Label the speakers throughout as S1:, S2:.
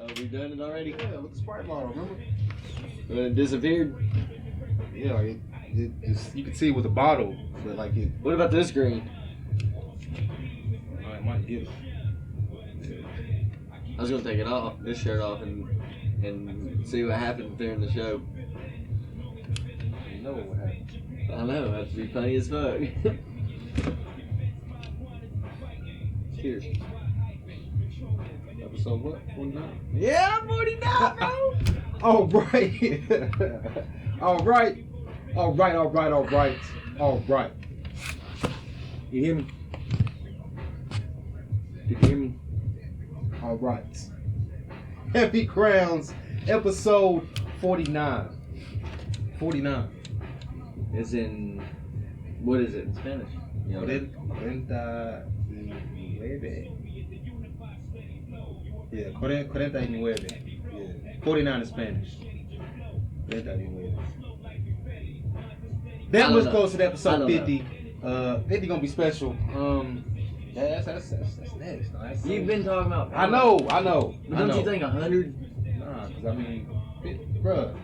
S1: Oh, we done it already?
S2: Yeah, with the Sprite bottle, remember?
S1: It disappeared?
S2: Yeah, like you can see it with the bottle, but like it.
S1: What about this green?
S2: I might get it.
S1: I was gonna take it off, this shirt off, and see what happens during the show.
S2: You know what happened.
S1: I know, that'd be funny as fuck. Cheers.
S2: Episode what? 49?
S1: Yeah, 49, bro!
S2: All right. All right. All right, all right, all right. All right. You hear me?
S1: Did you hear me?
S2: All right. Heavy Crowns, episode 49. 49.
S1: Is in, what is it in Spanish? You know,
S2: 49. Yeah, 49. Yeah. 49 in Spanish. 49. That was close to episode 50. 50 gonna be special. That's next. That's
S1: You've been talking about.
S2: I know.
S1: But don't you think 100?
S2: Nah, because I mean, bruh.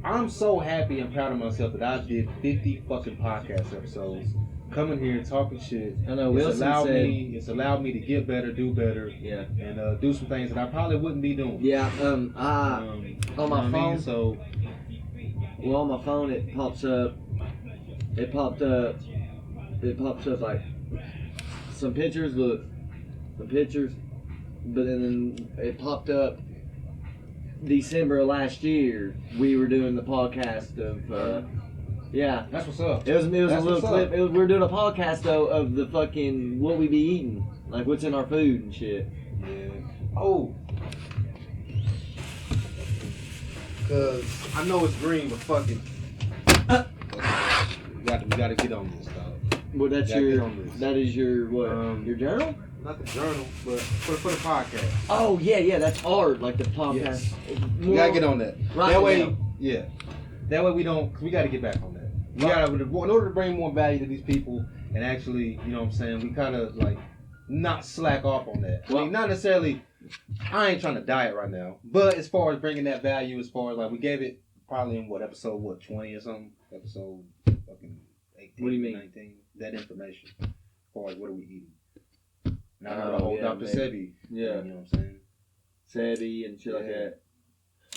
S2: I'm so happy and proud of myself that I did 50 fucking podcast episodes. Coming here talking shit.
S1: I know. Wilson said
S2: it's allowed me to get better, do better,
S1: yeah,
S2: and do some things that I probably wouldn't be doing.
S1: Yeah. On my phone.
S2: So,
S1: well, on my phone it pops up. It popped up like some pictures. Look, the pictures, but then it popped up. December of last year, we were doing the podcast of. Yeah,
S2: that's what's up.
S1: It was a little clip. We were doing a podcast though of the fucking what we be eating, like what's in our food and shit.
S2: Yeah. Oh. Cause I know it's green, but fuck it. We gotta get on this, dog.
S1: Well, that is your what? Your journal?
S2: Not the journal, but for the podcast.
S1: Oh yeah, that's hard. Like the podcast.
S2: Yes. We gotta get on that.
S1: Right
S2: that way,
S1: now.
S2: yeah. That way we don't. Cause we gotta get back on that. We gotta, in order to bring more value to these people, and actually, you know what I'm saying, we kind of like not slack off on that. Well, I mean, not necessarily. I ain't trying to diet right now, but as far as bringing that value, as far as like we gave it probably in episode 20 or something, episode fucking 18,
S1: what do you mean?
S2: 19, that information. As far as what are we eating? Now I got the whole Dr. Sebi.
S1: Yeah.
S2: You know what I'm saying?
S1: Sebi and shit like that.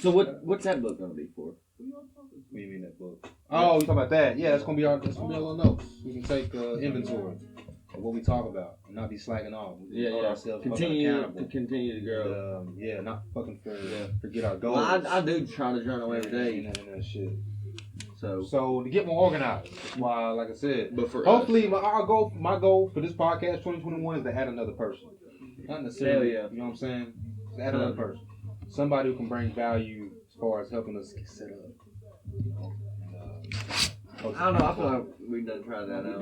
S1: So what's that book gonna be for?
S2: What do you mean that book? Oh, you talking about that? Yeah, that's gonna be our little notes. We can take inventory of what we talk about and not be slacking off. We hold ourselves
S1: continue
S2: accountable.
S1: Continue to grow.
S2: And, not fucking forget our goals.
S1: Well, I do try to journal every day.
S2: And that shit.
S1: So
S2: to get more organized. That's why, like I said,
S1: but for
S2: hopefully my goal for this podcast 2021 is to add another person. Not necessarily, you know what I'm saying? To add another person. Somebody who can bring value as far as helping us get set up.
S1: I don't know. I feel like we've done tried that out.
S2: I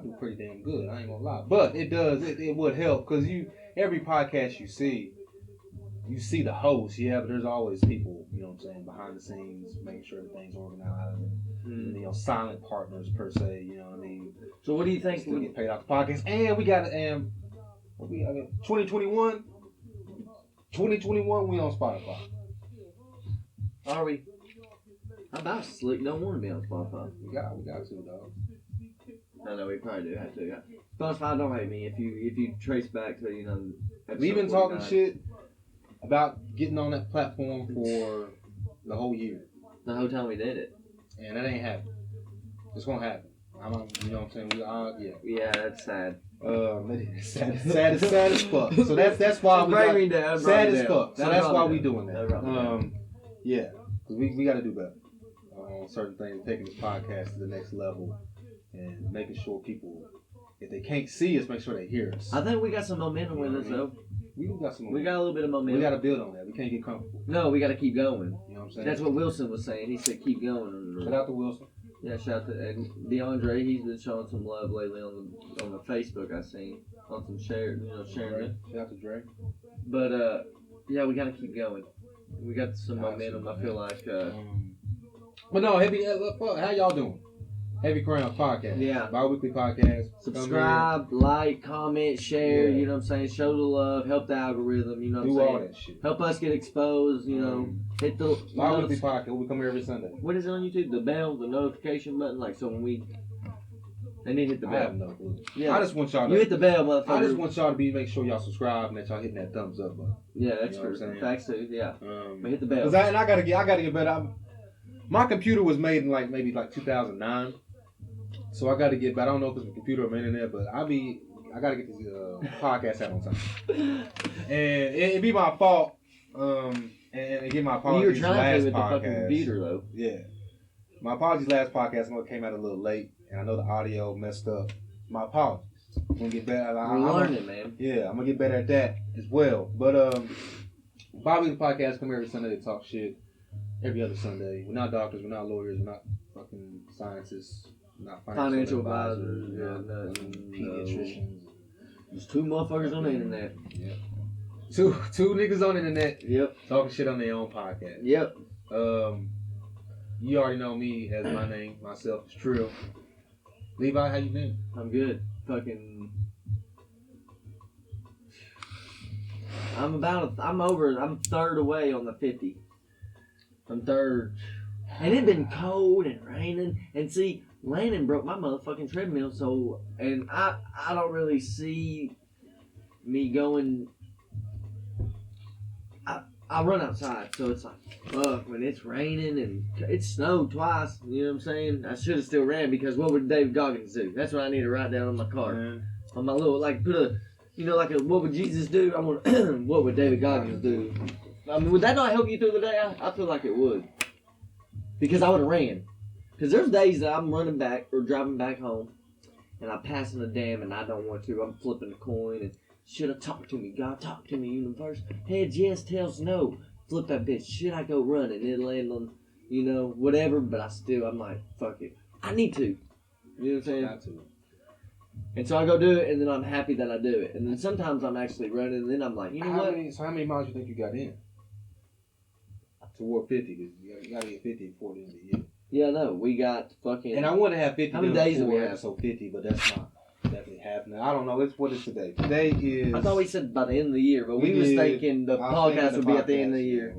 S2: do pretty damn good. I ain't gonna lie, but it would help because every podcast you see the host, but there's always people, you know what I'm saying, behind the scenes, making sure everything's organized, and, you know, silent partners per se, you know what I mean.
S1: So what do you think?
S2: Still get paid off the podcast, and we got 2021. 2021, we on Spotify.
S1: Are we? How about Slick don't want to be on Spotify?
S2: We got to, dog.
S1: I know we probably do have to. Spotify don't hate me if you trace back to
S2: We've been talking shit about getting on that platform for the whole year.
S1: The whole time we did it,
S2: and that ain't happening. It's gonna happen. You know what I'm saying?
S1: Yeah, that's sad.
S2: Sad as fuck. So that's why we sad as fuck. So that's why we doing that. Yeah, because we got to do better on certain things, taking this podcast to the next level, and making sure people, if they can't see us, make sure they hear us.
S1: I think we got some momentum with us though.
S2: We got some momentum.
S1: We got a little bit of momentum.
S2: We got to build on that. We can't get comfortable.
S1: No, we got to keep going.
S2: You know what I'm saying?
S1: That's what Wilson was saying. He said keep going.
S2: Shout out to Wilson.
S1: Yeah, shout out to DeAndre. He's been showing some love lately on the Facebook. I seen on some sharing it.
S2: Shout out to Dre.
S1: But yeah, we got to keep going. We got some momentum. I feel like.
S2: But no, how y'all doing? Heavy Crown Podcast.
S1: Yeah.
S2: Bi-weekly podcast.
S1: Subscribe, like, comment, share,
S2: Yeah.
S1: you know what I'm saying? Show the love, help the algorithm, you know what I'm
S2: Do
S1: saying?
S2: all that shit.
S1: Help us get exposed, you know. Hit the
S2: Bi-weekly podcast. We come here every Sunday.
S1: what is it on YouTube? The bell, the notification button, like so when we they need to hit the
S2: I
S1: bell.
S2: have no clue.
S1: Yeah.
S2: I just want y'all
S1: You
S2: to.
S1: hit the bell, motherfucker.
S2: I just want y'all to make sure y'all subscribe and that y'all hitting that thumbs up button.
S1: Yeah, that's
S2: You know what I'm
S1: true.
S2: saying?
S1: Facts too, yeah. But hit the bell.
S2: Cause I gotta get better. My computer was made in maybe 2009, so I gotta get better. I don't know if it's the computer or my internet, but I gotta get this podcast out on time. And it'd be my fault. And again, my apologies.
S1: You were trying to with the
S2: podcast.
S1: fucking computer though.
S2: Yeah. My apologies. Last podcast, I know it came out a little late, and I know the audio messed up. My apologies. I'm gonna get better.
S1: We're learning, man.
S2: Yeah, I'm gonna get better at that as well. But Bobby the podcast come every Sunday to talk shit. Every other Sunday. We're not doctors. We're not lawyers. We're not fucking scientists. We're not
S1: Financial advisors.
S2: We're
S1: Yeah,
S2: not
S1: nothing.
S2: pediatricians.
S1: There's two motherfuckers on the internet.
S2: Yeah. Two niggas on the internet
S1: Yep.
S2: talking shit on their own podcast.
S1: Yep.
S2: You already know me as my name, myself is Trill. Levi, how you been?
S1: I'm good. Fucking. I'm third away on the 50. I'm third. And it been cold and raining. And see, Landon broke my motherfucking treadmill, so, and I don't really see me going. I run outside, so it's like, fuck, when it's raining and it snowed twice, you know what I'm saying? I should have still ran because what would David Goggins do? That's what I need to write down on my card. On my little, like, put a, you know, like a, what would Jesus do? I want, what would David Goggins do? I mean, would that not help you through the day? I feel like it would. Because I would have ran. Because there's days that I'm running back or driving back home and I'm passing a dam and I don't want to. I'm flipping a coin and should have talked to me. God, talk to me, universe. Heads yes, tails no. Flip that bitch. Should I go run and then land on, you know, whatever? But I'm like, fuck it. I need to. You know what I'm saying?
S2: Got to.
S1: And so I go do it and then I'm happy that I do it. And then sometimes I'm actually running and then I'm like, you know what?
S2: How many miles you think you got in? Toward 50, because you gotta get 50 before the end of the year.
S1: Yeah, no, we got fucking.
S2: And I want to have 50
S1: How many days do we have?
S2: episode 50, but that's not definitely happening. I don't know. What is today? Today is.
S1: I thought we said by the end of the year, but we was thinking the podcast would be at the end of the year.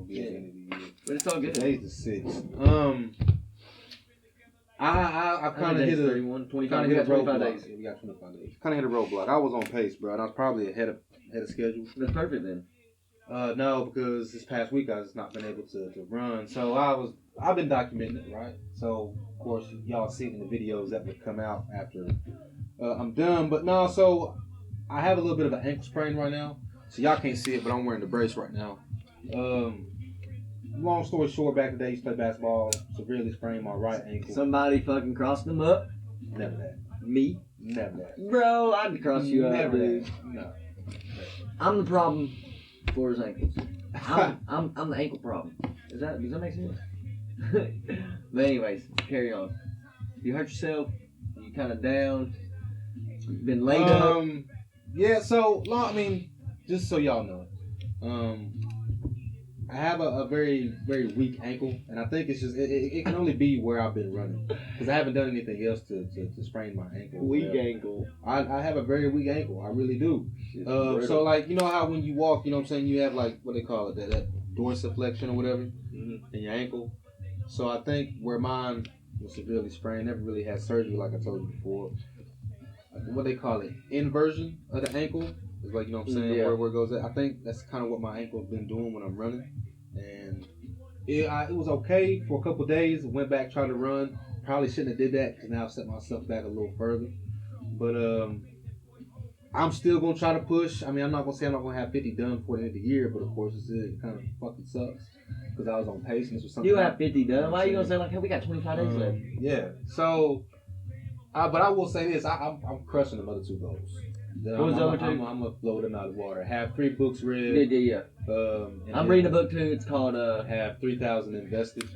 S1: But it's all good.
S2: Today's the 6th. I kind of hit a
S1: 31, 25, we got 25 days.
S2: Yeah, we got 25 days. Kind of hit a roadblock. I was on pace, bro. And I was probably ahead of schedule.
S1: That's perfect then.
S2: No, because this past week I was not been able to run. So I've been documenting it, right? So of course y'all seen the videos that would come out after I'm done. But no, so I have a little bit of an ankle sprain right now. So y'all can't see it, but I'm wearing the brace right now. Long story short, back in the day, I used to play basketball, severely sprained my right ankle.
S1: Somebody fucking crossed them up.
S2: Never that.
S1: Me?
S2: Never that.
S1: Bro, I'd cross you up,
S2: Never
S1: dude.
S2: that. No.
S1: I'm the problem for his ankles. I'm the ankle problem. Does that make sense? But anyways, carry on. You hurt yourself. You kind of down. You've been laid up.
S2: Yeah. So I mean, just so y'all know, I have a very, very weak ankle, and I think it's just it can only be where I've been running because I haven't done anything else to sprain my ankle.
S1: Weak ankle.
S2: I have a very weak ankle. I really do. So like you know how when you walk, you know what I'm saying, you have like what they call it that dorsiflexion or whatever in your ankle. So I think where mine was severely sprained, never really had surgery like I told you before. What they call it, inversion of the ankle. It's like, you know what I'm saying,
S1: Yeah.
S2: where it goes at. I think that's kind of what my ankle has been doing when I'm running. And it was okay for a couple days. Went back, tried to run. Probably shouldn't have did that because now I've set myself back a little further. But I'm still going to try to push. I mean, I'm not going to say I'm not going to have 50 done before the end of the year, but of course it kind of fucking sucks because I was on pace and this was something.
S1: You have 50 done. Why are you going to say like, hey, we got 25 days left?
S2: Yeah. So, but I will say this. I'm crushing the other two goals.
S1: What was the other two?
S2: I'm going to blow them out of the water. Have 3 books read.
S1: Yeah. I'm reading a book too. It's called
S2: Have 3,000 invested.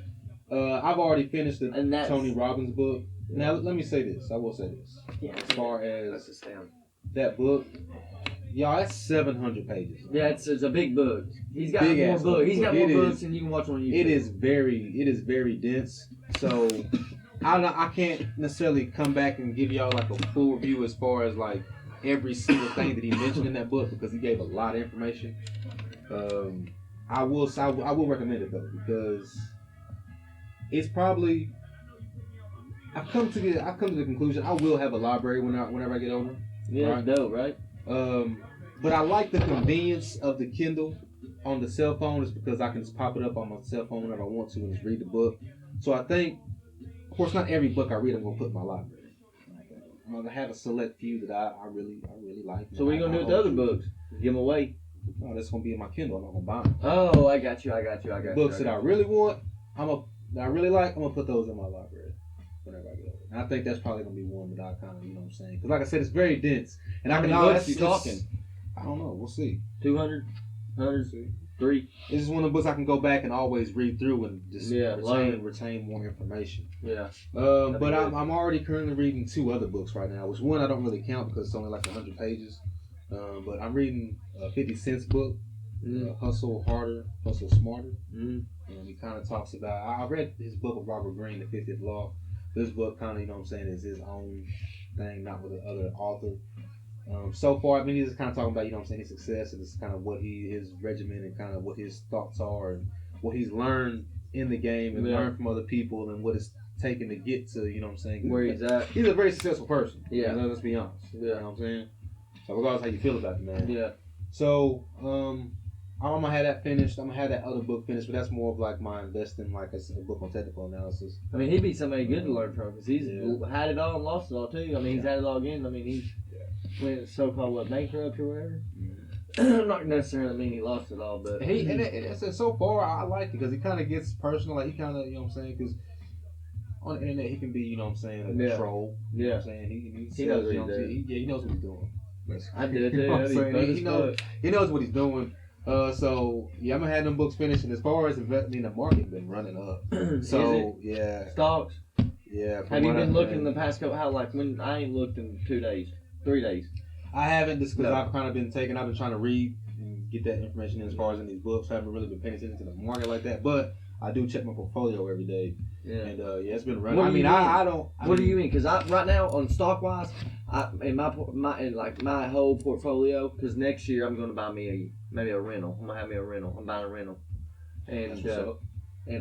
S2: I've already finished the Tony Robbins book. Now let me say this. I will say this.
S1: Yeah.
S2: As far as
S1: That's astounding.
S2: that book, y'all, that's 700 pages.
S1: Yeah, it's a big book. He's got
S2: Big
S1: more
S2: ass
S1: books.
S2: book.
S1: He's got
S2: It
S1: more
S2: is-
S1: books than you can watch on YouTube.
S2: It is very dense. So I can't necessarily come back and give y'all like a full review as far as like every single thing that he mentioned in that book because he gave a lot of information. I will recommend it though because it's probably I've come to the conclusion I will have a library whenever I get older.
S1: Yeah,
S2: right?
S1: dope, right?
S2: But I like the convenience of the Kindle on the cell phone is because I can just pop it up on my cell phone whenever I want to and just read the book. So I think, of course, not every book I read I'm gonna put in my library. I'm gonna have a select few that I really like.
S1: So what are you gonna do with the other books? Give them away?
S2: No, that's gonna be in my Kindle. I'm not gonna buy them.
S1: Oh, I got you.
S2: Books that I really want, that I really like, I'm gonna put those in my library whenever I get over. And I think that's probably gonna be one that I kind of, you know what I'm saying? Because like I said, it's very dense. And
S1: how many books you talking?
S2: I don't know. We'll see.
S1: 200, 100, 3.
S2: This is one of the books I can go back and always read through and just retain more information.
S1: Yeah.
S2: But I'm already currently reading 2 other books right now, which one I don't really count because it's only like 100 pages. But I'm reading 50 Cent's book, Hustle Harder, Hustle Smarter. And he kind of talks about, I read his book with Robert Greene, The 50th Law. This book kind of, you know what I'm saying, is his own thing, not with another author. So far, I mean, he's kind of talking about, you know what I'm saying, his success and it's kind of what his regimen and kind of what his thoughts are and what he's learned in the game and learned from other people and what it's taken to get to, you know what I'm saying?
S1: Where he's at.
S2: He's a very successful person.
S1: Yeah.
S2: Let's be honest. You know what I'm saying? So regardless how you feel about the man.
S1: Yeah.
S2: So, I'm gonna have that finished. I'm gonna have that other book finished, but that's more of like my investing, like a book on technical analysis.
S1: I mean, he'd be somebody good to learn from because he's had it all and lost it all too. I mean, he's had it all again. I mean, he's went so-called bankrupt or whatever. Not necessarily mean he lost it all, but
S2: so far I like it because he kind of gets personal. Like he kind of, you know what I'm saying? Because on the internet he can be, you know what I'm saying, a troll. You know what I'm saying? He knows what he's doing. He knows what he's doing. Basically.
S1: I did too.
S2: He knows what he's doing. So I'm gonna have them books finished. And as far as investing, the market been running up. So
S1: stocks.
S2: Yeah.
S1: Have you been looking the past couple? How like when I ain't looked in 2 days, 3 days.
S2: I haven't just because I've kind of been I've been trying to read and get that information in as far as in these books. I haven't really been paying attention to the market like that, but I do check my portfolio every day. Yeah. And it's been running.
S1: What do you mean? Because right now on stock wise, in my whole portfolio, because next year I'm going to buy me maybe a rental. I'm gonna have me a rental. I'm buying a rental, and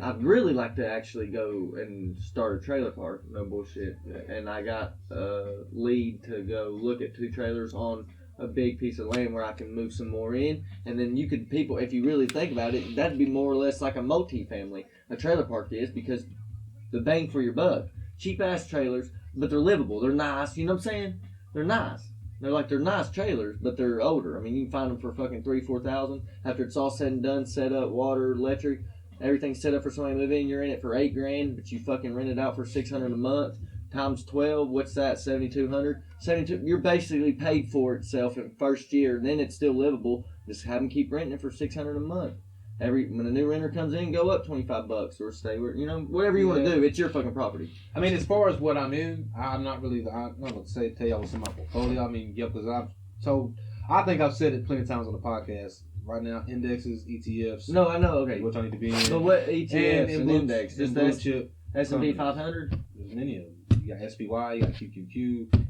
S1: I'd really like to actually go and start a trailer park. No bullshit. And I got a lead to go look at 2 trailers on a big piece of land where I can move some more in. And then if you really think about it, that'd be more or less like a multi-family. A trailer park is because the bang for your buck. Cheap ass trailers, but they're livable. They're nice. You know what I'm saying? They're nice. They're nice trailers, but they're older. I mean, you can find them for fucking $3,000-$4,000 after it's all said and done, set up, water, electric. Everything's set up for somebody to move in. You're in it for $8,000, but you fucking rent it out for $600 a month times 12. What's that? $7,200. 72. You're basically paid for itself in first year. And then it's still livable. Just have them keep renting it for $600 a month. When a new renter comes in, go up $25 or stay where whatever you want to do. It's your fucking property.
S2: I mean, as far as what I'm in, I'm not going to tell y'all what's in my portfolio. I mean, because I think I've said it plenty of times on the podcast. Right now, indexes, ETFs.
S1: No, I know. Okay,
S2: which I need to be in.
S1: But what ETFs and index? Just
S2: blue chip
S1: S&P 500.
S2: There's many of them. You got SPY, you got QQQ,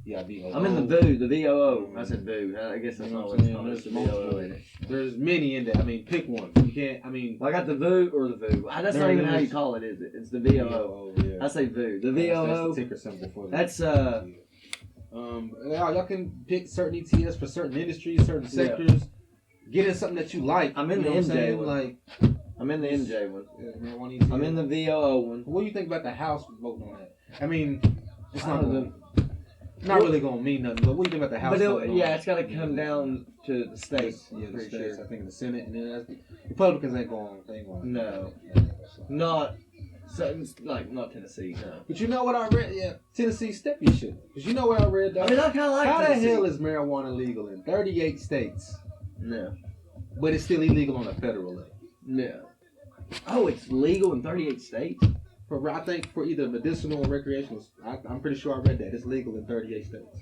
S2: you got VOO.
S1: I'm in the VOO. I said VOO. I guess that's not what it's called. There's VOO in it.
S2: There's many in there. I mean, pick one. You can't. I mean,
S1: I got the VOO or the VOO. That's not even how you call it, is it? It's the VOO.
S2: Yeah.
S1: I say VOO. The VOO.
S2: That's the ticker symbol for that.
S1: That's
S2: y'all can pick certain ETFs for certain industries, certain sectors. Yeah. Get in something that you like.
S1: I'm in the MJ one. I'm in the MJ one.
S2: Yeah,
S1: I'm in the VOO one.
S2: What do you think about the House voting on that? I mean, it's not really going to mean nothing, but what do you think about the House voting on that?
S1: It's got to come down to the states.
S2: Yeah, the states. Sure. I think in the Senate. And then Republicans ain't going.
S1: No. Not Tennessee, no.
S2: But you know what I read? Yeah, Tennessee step you should. Because you know what I read, though?
S1: I mean, I kind of like
S2: How
S1: Tennessee.
S2: the hell is marijuana legal in 38 states?
S1: No.
S2: But it's still illegal on a federal level.
S1: No. Oh, it's legal in 38 states?
S2: I think for either medicinal or recreational. I'm pretty sure I read that. It's legal in 38 states.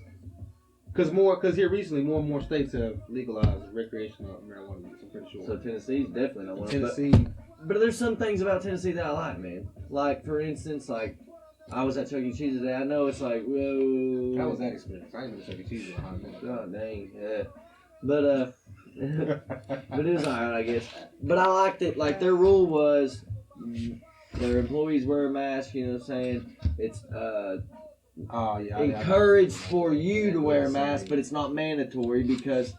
S2: Because here recently, more and more states have legalized recreational marijuana use. I'm pretty sure.
S1: So Tennessee's definitely not one.
S2: Tennessee.
S1: But there's some things about Tennessee that I like, man. Like, for instance, I was at Chuck E. Cheese today. I know it's like, whoa.
S2: How was that experience? I ain't been to Chuck E. Cheese in a hot minute.
S1: God dang, yeah. But but it was alright, I guess. But I liked it. Like their rule was, their employees wear a mask. You know what I'm saying? It's encouraged for you to wear a mask, but it's not mandatory because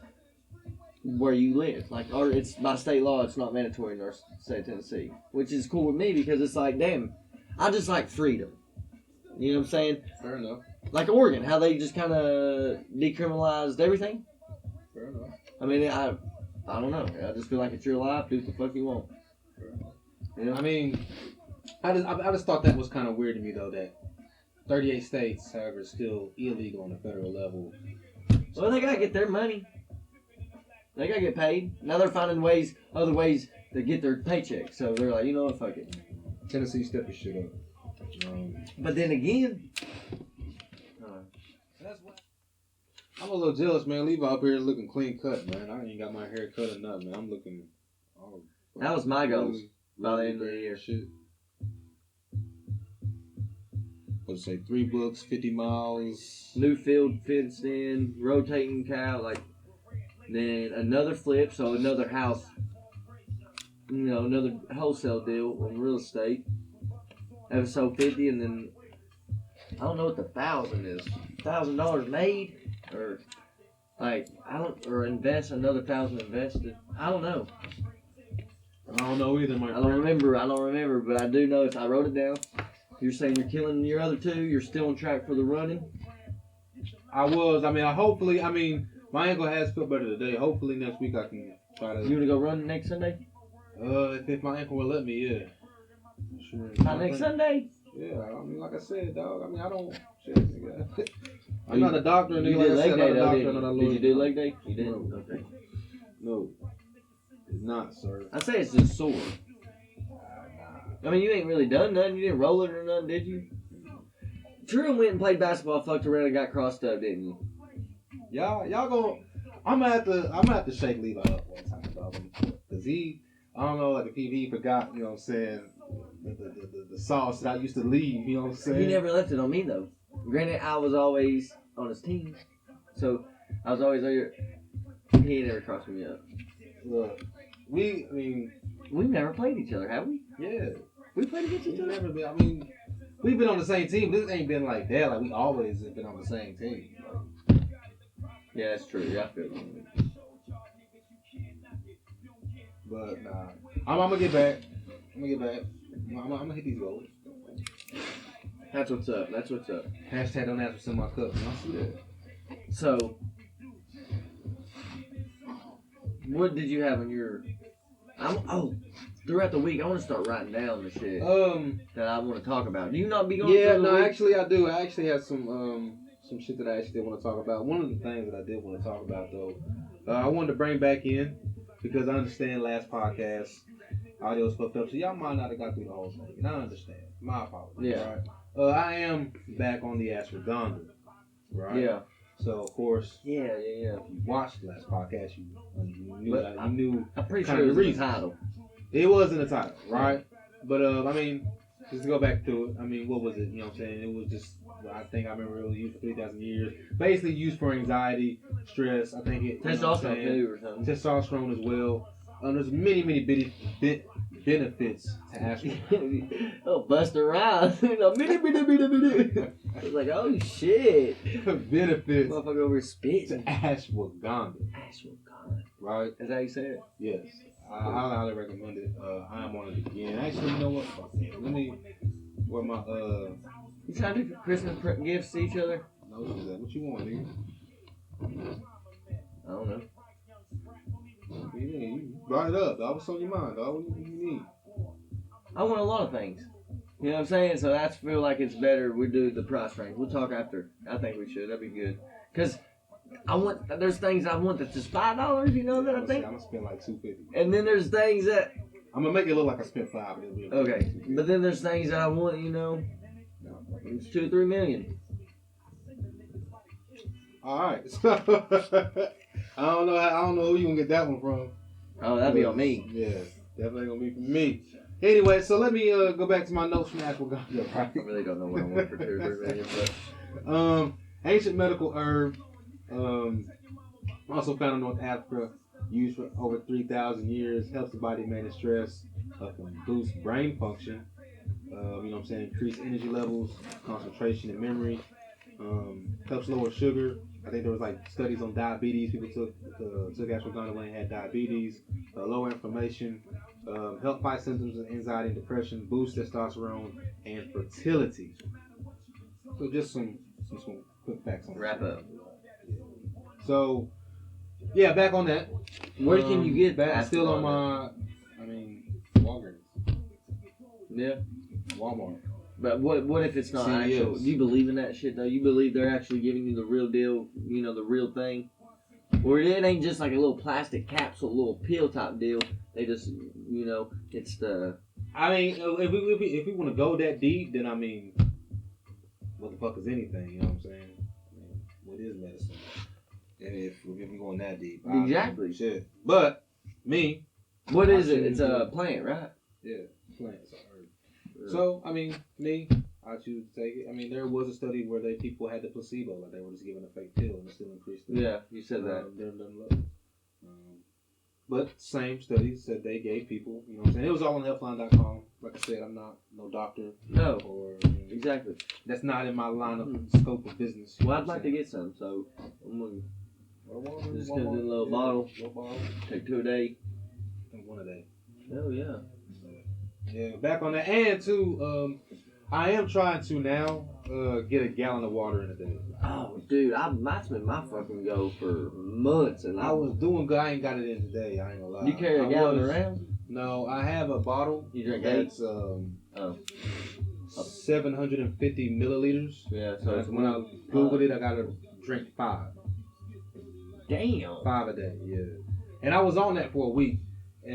S1: where you live. Like, or it's by state law, it's not mandatory in our state of Tennessee, which is cool with me because it's like, damn, I just like freedom. You know what I'm saying?
S2: Fair enough.
S1: Like Oregon, how they just kind of decriminalized everything.
S2: Fair enough.
S1: I mean, I don't know. I just feel like it's your life. Do what the fuck you want.
S2: Fair enough.
S1: You know?
S2: I mean, I just thought that was kind of weird to me though, that 38 states, however, is still illegal on the federal level.
S1: Well, they gotta get their money. They gotta get paid. Now they're finding other ways to get their paycheck. So they're like, you know what, fuck it.
S2: Tennessee stepped his shit up.
S1: But then again,
S2: I'm a little jealous, man. Levi up here looking clean cut, man. I ain't got my hair cut or nothing, man. I'm looking.
S1: That was my goals by the end of the year.
S2: Shit. What'd you say? 3 books, 50 miles.
S1: New field fenced in, rotating cow, like then another flip, so another house. You know, another wholesale deal on real estate. Episode 50, and then I don't know what the 1,000 is. $1,000 made, or like or invest another 1,000 invested. I don't know.
S2: I don't know either, my
S1: I don't remember, but I do know if I wrote it down. You're saying you're killing your other 2. You're still on track for the running.
S2: I was. I mean, my ankle has felt better today. Hopefully next week I can try to.
S1: You want to go run next Sunday?
S2: If my ankle will let me, yeah. Sure.
S1: Next Sunday?
S2: Yeah, I mean, like I said, dog. I mean, I don't. Shit, nigga. I'm not a doctor, nigga.
S1: You
S2: Like
S1: did
S2: I said,
S1: leg day,
S2: I'm not a
S1: though,
S2: doctor. I'm not a
S1: did
S2: lawyer.
S1: you do leg day? You did?
S2: No.
S1: Okay.
S2: No, it's not, sir.
S1: I say it's just sore. I mean, you ain't really done nothing. You didn't roll it or nothing, did you? True went and played basketball, fucked around, and got crossed up, didn't you?
S2: Y'all gonna. I'm gonna have to shake Levi up one time, dog, because I don't know, like if he forgot, you know what I'm saying, the sauce that I used to leave, you know what I'm saying.
S1: He never left it on me though. Granted, I was always on his team, so I was always there. He ain't never crossed me up.
S2: Look, we've
S1: never played each other, have we?
S2: Yeah.
S1: We played against each other.
S2: Never been. I mean, we've been on the same team. This ain't been like that. Like we always have been on the same team.
S1: Yeah, that's true. Yeah, I feel you.
S2: But nah, I'm gonna get back. I'm gonna hit these goals.
S1: That's what's up.
S2: Hashtag don't ask what's in my cup. You know, I see that.
S1: So, what did you have on your? Throughout the week, I want to start writing down the shit that I want to talk about. Do you not be going?
S2: Yeah, no, actually I do. I actually have some shit that I actually did want to talk about. One of the things that I did want to talk about though, I wanted to bring back in because I understand last podcast audio was fucked up, so y'all might not have got through the whole thing, and I understand. My apologies.
S1: Yeah.
S2: Right? I am back on the ashwagandha, right?
S1: Yeah.
S2: So of course,
S1: yeah.
S2: If you watched the last podcast, you knew.
S1: I'm pretty sure it was in the title.
S2: It was in the title, right? But I mean, just to go back to it, I mean, what was it? You know what I'm saying? It was just, I think I remember it was used for 3,000 years. Basically used for anxiety, stress. I think it.
S1: Testosterone too, or something.
S2: Testosterone as well. There's many benefits to ashwagandha.
S1: Oh, Buster Rhymes. It's like, oh shit.
S2: Benefits.
S1: Motherfucker over here spitting.
S2: Ashwagandha.
S1: Ashwagandha.
S2: Right?
S1: Is that how you say it?
S2: Yes. I highly recommend it. I am on it again. Actually, you know what? Fuck it. Let me. Where my
S1: You trying to do Christmas gifts to each other?
S2: No, what you want, nigga?
S1: I don't know.
S2: Yeah, you brought it up, dog. What's on your mind, dog? What do you need?
S1: I want a lot of things. You know what I'm saying? So I feel like it's better we do the price range. We'll talk after. I think we should. That'd be good. Because there's things I want that's just $5, you know, that I think.
S2: I'm going to spend like $250.
S1: And then there's things that.
S2: I'm going to make it look like I spent $5.
S1: Okay. But then there's things that I want, you know. It's $2 or $3 million.
S2: Alright. I don't know who you going to get that one from.
S1: Oh, that'd be on me.
S2: Yeah. Definitely going to be from me. Anyway, so let me go back to my notes from ashwagandha.
S1: I really don't know what I want for 2 or 3 million, but
S2: Ancient medical herb, also found in North Africa, used for over 3,000 years, helps the body manage stress, can boost brain function, you know what I'm saying, increase energy levels, concentration and memory, helps lower sugar. I think there was like studies on diabetes. People took ashwagandha when they had diabetes, lower inflammation, help fight symptoms of anxiety and depression, boost testosterone and fertility. So just some quick facts on
S1: wrap up.
S2: So yeah, back on that.
S1: Where can you get
S2: back?
S1: that?
S2: Still on my, Walgreens.
S1: Yeah.
S2: Walmart.
S1: But what if it's not actual? Do you believe in that shit though? You believe they're actually giving you the real deal? You know, the real thing, or it ain't just like a little plastic capsule, little pill type deal. They just, you know, it's the.
S2: I mean, if we want to go that deep, then I mean, what the fuck is anything? You know what I'm saying? I mean, what is medicine? And if we're going that deep,
S1: exactly.
S2: Shit. But me,
S1: what is it? It's a plant, right?
S2: Yeah, plant. So, I mean, me, I choose to take it. I mean, there was a study where people had the placebo, like they were just given a fake pill and it still increased them.
S1: Yeah, you said that.
S2: But same study said they gave people, you know what I'm saying? It was all on healthline.com. Like I said, I'm not no doctor.
S1: No.
S2: Or
S1: exactly.
S2: That's not in my line of scope of business.
S1: Well, I'd like to get some, so I'm gonna just get a little bottle. Take 2 a day.
S2: Take 1 a day.
S1: Oh yeah.
S2: Yeah, back on that. And too, I am trying to now get a gallon of water in a day.
S1: Oh, dude, that's been my fucking goal for months, and
S2: I was doing good. I ain't got it in today. I ain't gonna lie.
S1: You carry a gallon around?
S2: No, I have a bottle.
S1: You drink
S2: that's 750 milliliters.
S1: Yeah, so
S2: when I googled it, I gotta drink 5.
S1: Damn.
S2: 5 a day, yeah. And I was on that for a week.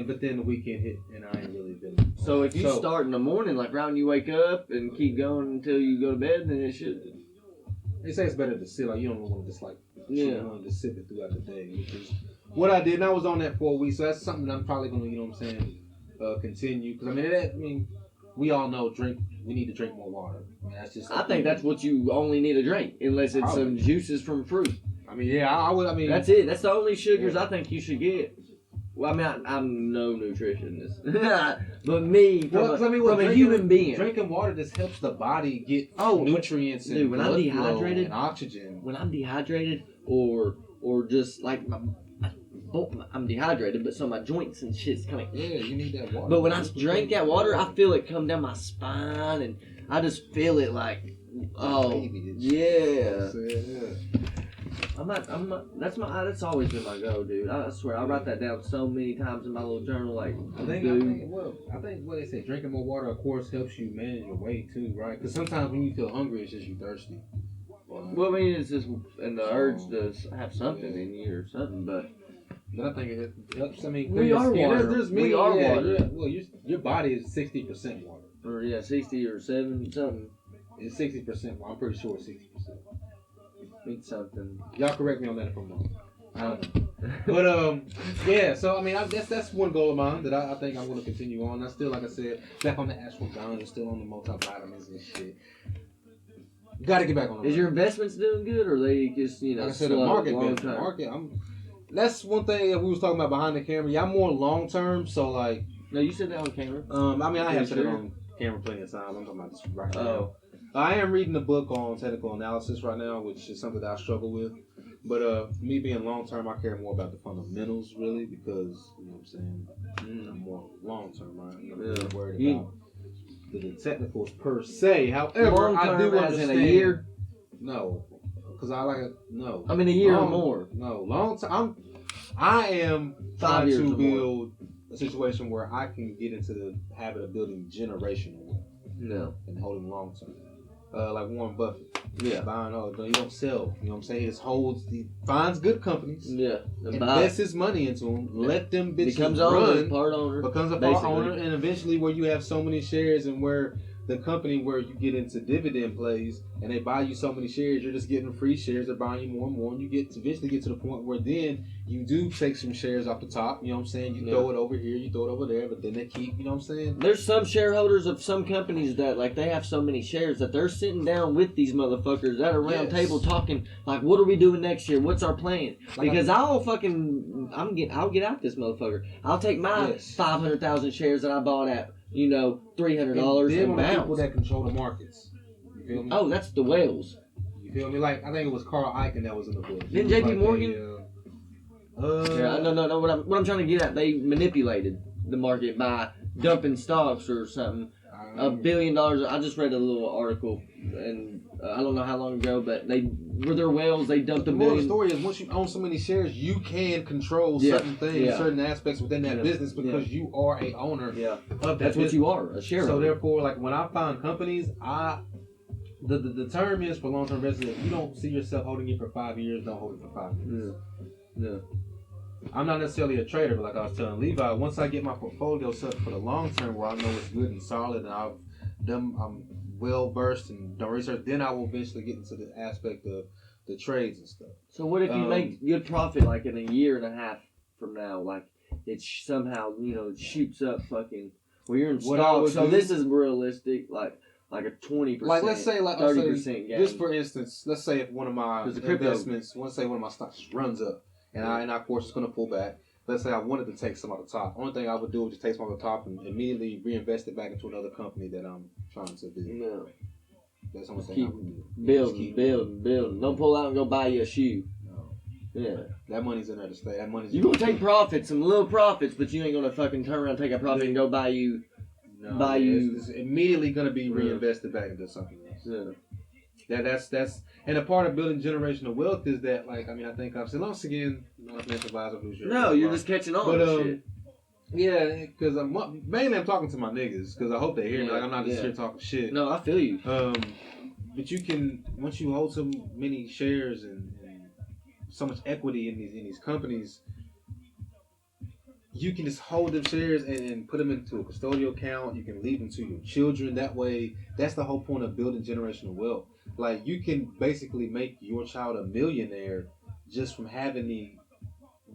S2: But then the weekend hit, and I ain't really been.
S1: So if you start in the morning, like right when you wake up, and keep going until you go to bed, then it should.
S2: They say it's better to sit, like you don't want to just like
S1: you
S2: want to just sip it throughout the day, which is what I did. And I was on that for a week, so that's something that I'm probably gonna, you know what I'm saying, continue. Because I mean, we all know we need to drink more water. I mean, that's just.
S1: I think that's what you only need to drink, unless it's some juices from fruit.
S2: I mean, yeah, I would. I mean,
S1: that's it. That's the only sugars I think you should get. Well, I mean, I'm no nutritionist, but me, from a human being,
S2: drinking water just helps the body get nutrients and
S1: when I'm dehydrated,
S2: and oxygen.
S1: When I'm dehydrated, or just like I'm dehydrated, but so my joints and shit's kind of
S2: you need that water.
S1: But when I drink that water, I feel it come down my spine, and I just feel it like, yeah. That's always been my goal, dude. I swear, I write that down so many times in my little journal. Like,
S2: I think what they say, drinking more water, of course, helps you manage your weight too, right? Because sometimes when you feel hungry, it's just you thirsty.
S1: Well, I mean, it's just and the urge to have something in you or something, but
S2: I think it helps. I mean,
S1: we are water. We are water.
S2: Yeah. Well, your body is 60% water.
S1: Or 60 or 7 something.
S2: It's 60%. Well, I'm pretty sure it's 60%.
S1: Means something.
S2: Y'all correct me on that if I'm wrong. I don't know. But yeah. So I mean, that's one goal of mine that I think I'm going to continue on. I still, like I said, back on the ashwagandha, still on the multivitamins and shit. Got to get back on.
S1: Is your investments doing good, or they just like
S2: I said, the market. That's one thing that we was talking about behind the camera. Yeah, I'm more long term. So like.
S1: No, you said that on camera.
S2: I mean, I have said it on camera plenty of times. I'm talking about this right now. I am reading a book on technical analysis right now, which is something that I struggle with. But me being long term, I care more about the fundamentals, really, because, you know what I'm saying, I'm more long term, right? I'm not really worried about the technicals per se. However, I do understand.
S1: As in a year?
S2: No, because I like it. No.
S1: I mean, a year or more.
S2: No, long term. I am
S1: 5 years
S2: to build a situation where I can get into the habit of building generational wealth.
S1: No.
S2: And holding long term. Like Warren Buffett.
S1: Yeah.
S2: Buying he don't sell. You know what I'm saying? He just finds good companies.
S1: Yeah.
S2: Invests his money into them. Yeah. Let them bitches
S1: becomes
S2: run.
S1: Part owner.
S2: Becomes a part owner. And eventually where you have so many shares and where the company where you get into dividend plays and they buy you so many shares, you're just getting free shares. They're buying you more and more, and you eventually get to the point where then you do take some shares off the top. You know what I'm saying? You throw it over here, you throw it over there, but then they keep. You know what I'm saying?
S1: There's some shareholders of some companies that like they have so many shares that they're sitting down with these motherfuckers at a round table talking like, what are we doing next year? What's our plan? Because I'll get out this motherfucker. I'll take my 500,000 shares that I bought at $300 and bounce.
S2: People that control the markets. You feel me?
S1: Oh, that's the whales.
S2: You feel me? Like I think it was Carl Icahn that was in the book.
S1: Didn't JP Morgan? No. What I'm trying to get at, they manipulated the market by dumping stocks or something. $1 billion. I just read a little article, and I don't know how long ago, but they were their whales. They dumped $1 billion.
S2: The story is once you own so many shares, you can control certain things, certain aspects within that business because you are a owner. Yeah, of
S1: that's what you are, a shareholder.
S2: So therefore, like when I find companies, the term is for long-term investment. If you don't see yourself holding it for 5 years, don't hold it for 5 years. Yeah. I'm not necessarily a trader, but like I was telling Levi, once I get my portfolio set for the long term where I know it's good and solid and I'm well versed and done research, then I will eventually get into the aspect of the trades and stuff.
S1: So what if you make good profit like in a year and a half from now, like it somehow, it shoots up fucking, well you're in stocks, so this is realistic, like a 20%,
S2: like let's say
S1: 30% gain.
S2: Just for instance, let's say if one of my investments, let's say one of my stocks runs up, and I of course it's going to pull back. Let's say I wanted to take some off the top. Only thing I would do is just take some off the top and immediately reinvest it back into another company that I'm trying to do.
S1: No.
S2: That's what I'm saying.
S1: Keep building. Don't pull out and go buy you a shoe.
S2: No.
S1: Yeah.
S2: That money's in there to stay. That money's.
S1: You gonna take profits, some little profits, but you ain't gonna fucking turn around, take a profit, and go buy you.
S2: It's immediately gonna be reinvested back into something else. Yeah. That's and a part of building generational wealth is that, like, I mean, I think I've said once again, I'm not a financial advisor who's your.
S1: No, you're just catching on. But
S2: shit. Yeah, because mainly I'm talking to my niggas because I hope they hear me. Like I'm not just here talking shit.
S1: No, I feel you.
S2: But you can, once you hold so many shares and so much equity in these companies, you can just hold them shares and put them into a custodial account. You can leave them to your children. That way, that's the whole point of building generational wealth. Like you can basically make your child a millionaire just from having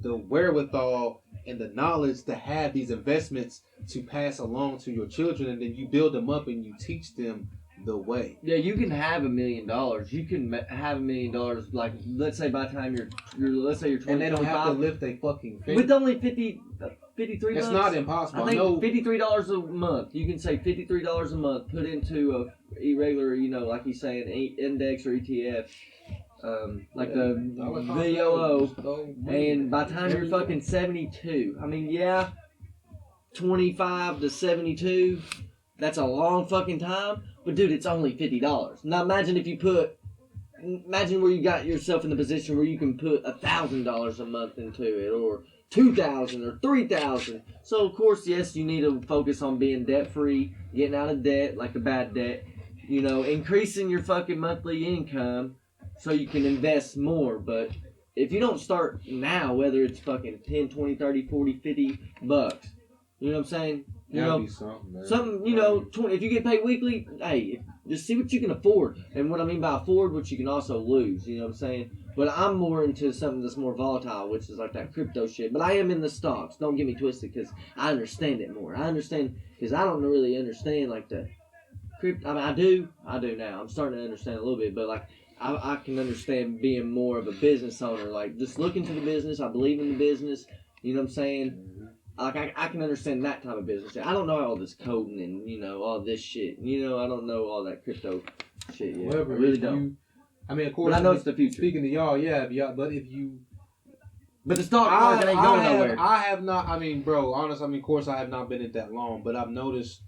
S2: the wherewithal and the knowledge to have these investments to pass along to your children, and then you build them up and you teach them the way.
S1: Yeah, you can have $1 million. You can have $1 million. Like, let's say by the time let's say you're 20,
S2: and they don't
S1: 25,
S2: have to lift a fucking finger.
S1: with only $53.
S2: It's not impossible.
S1: I think $53 a month. You can say $53 a month put into a irregular, like he's saying, index or ETF. Like the VOO, and by the time you're fucking 72, 25 to 72, that's a long fucking time, but dude, it's only $50. Now imagine where you got yourself in the position where you can put $1,000 a month into it, or $2,000 or $3,000. So of course, yes, you need to focus on being debt free, getting out of debt, like a bad debt, increasing your fucking monthly income, so you can invest more. But if you don't start now, whether it's fucking 10, 20, 30, 40, 50 bucks, you know what I'm saying?
S2: Be something, man.
S1: Something, 20, if you get paid weekly, hey, just see what you can afford. And what I mean by afford, what you can also lose, you know what I'm saying? But I'm more into something that's more volatile, which is like that crypto shit. But I am in the stocks. Don't get me twisted, because I understand it more. I understand, because I don't really understand like the crypto. I mean, I do now. I'm starting to understand a little bit, but like, I can understand being more of a business owner. Like, just look into the business. I believe in the business. You know what I'm saying? Like, I can understand that type of business. I don't know all this coding and, all this shit. I don't know all that crypto shit yet.
S2: Whatever,
S1: I really don't.
S2: Of course.
S1: But I know it's the future.
S2: Speaking to y'all, but if you...
S1: But the stock market ain't going nowhere.
S2: I have not, bro, honestly, of course I have not been in that long, but I've noticed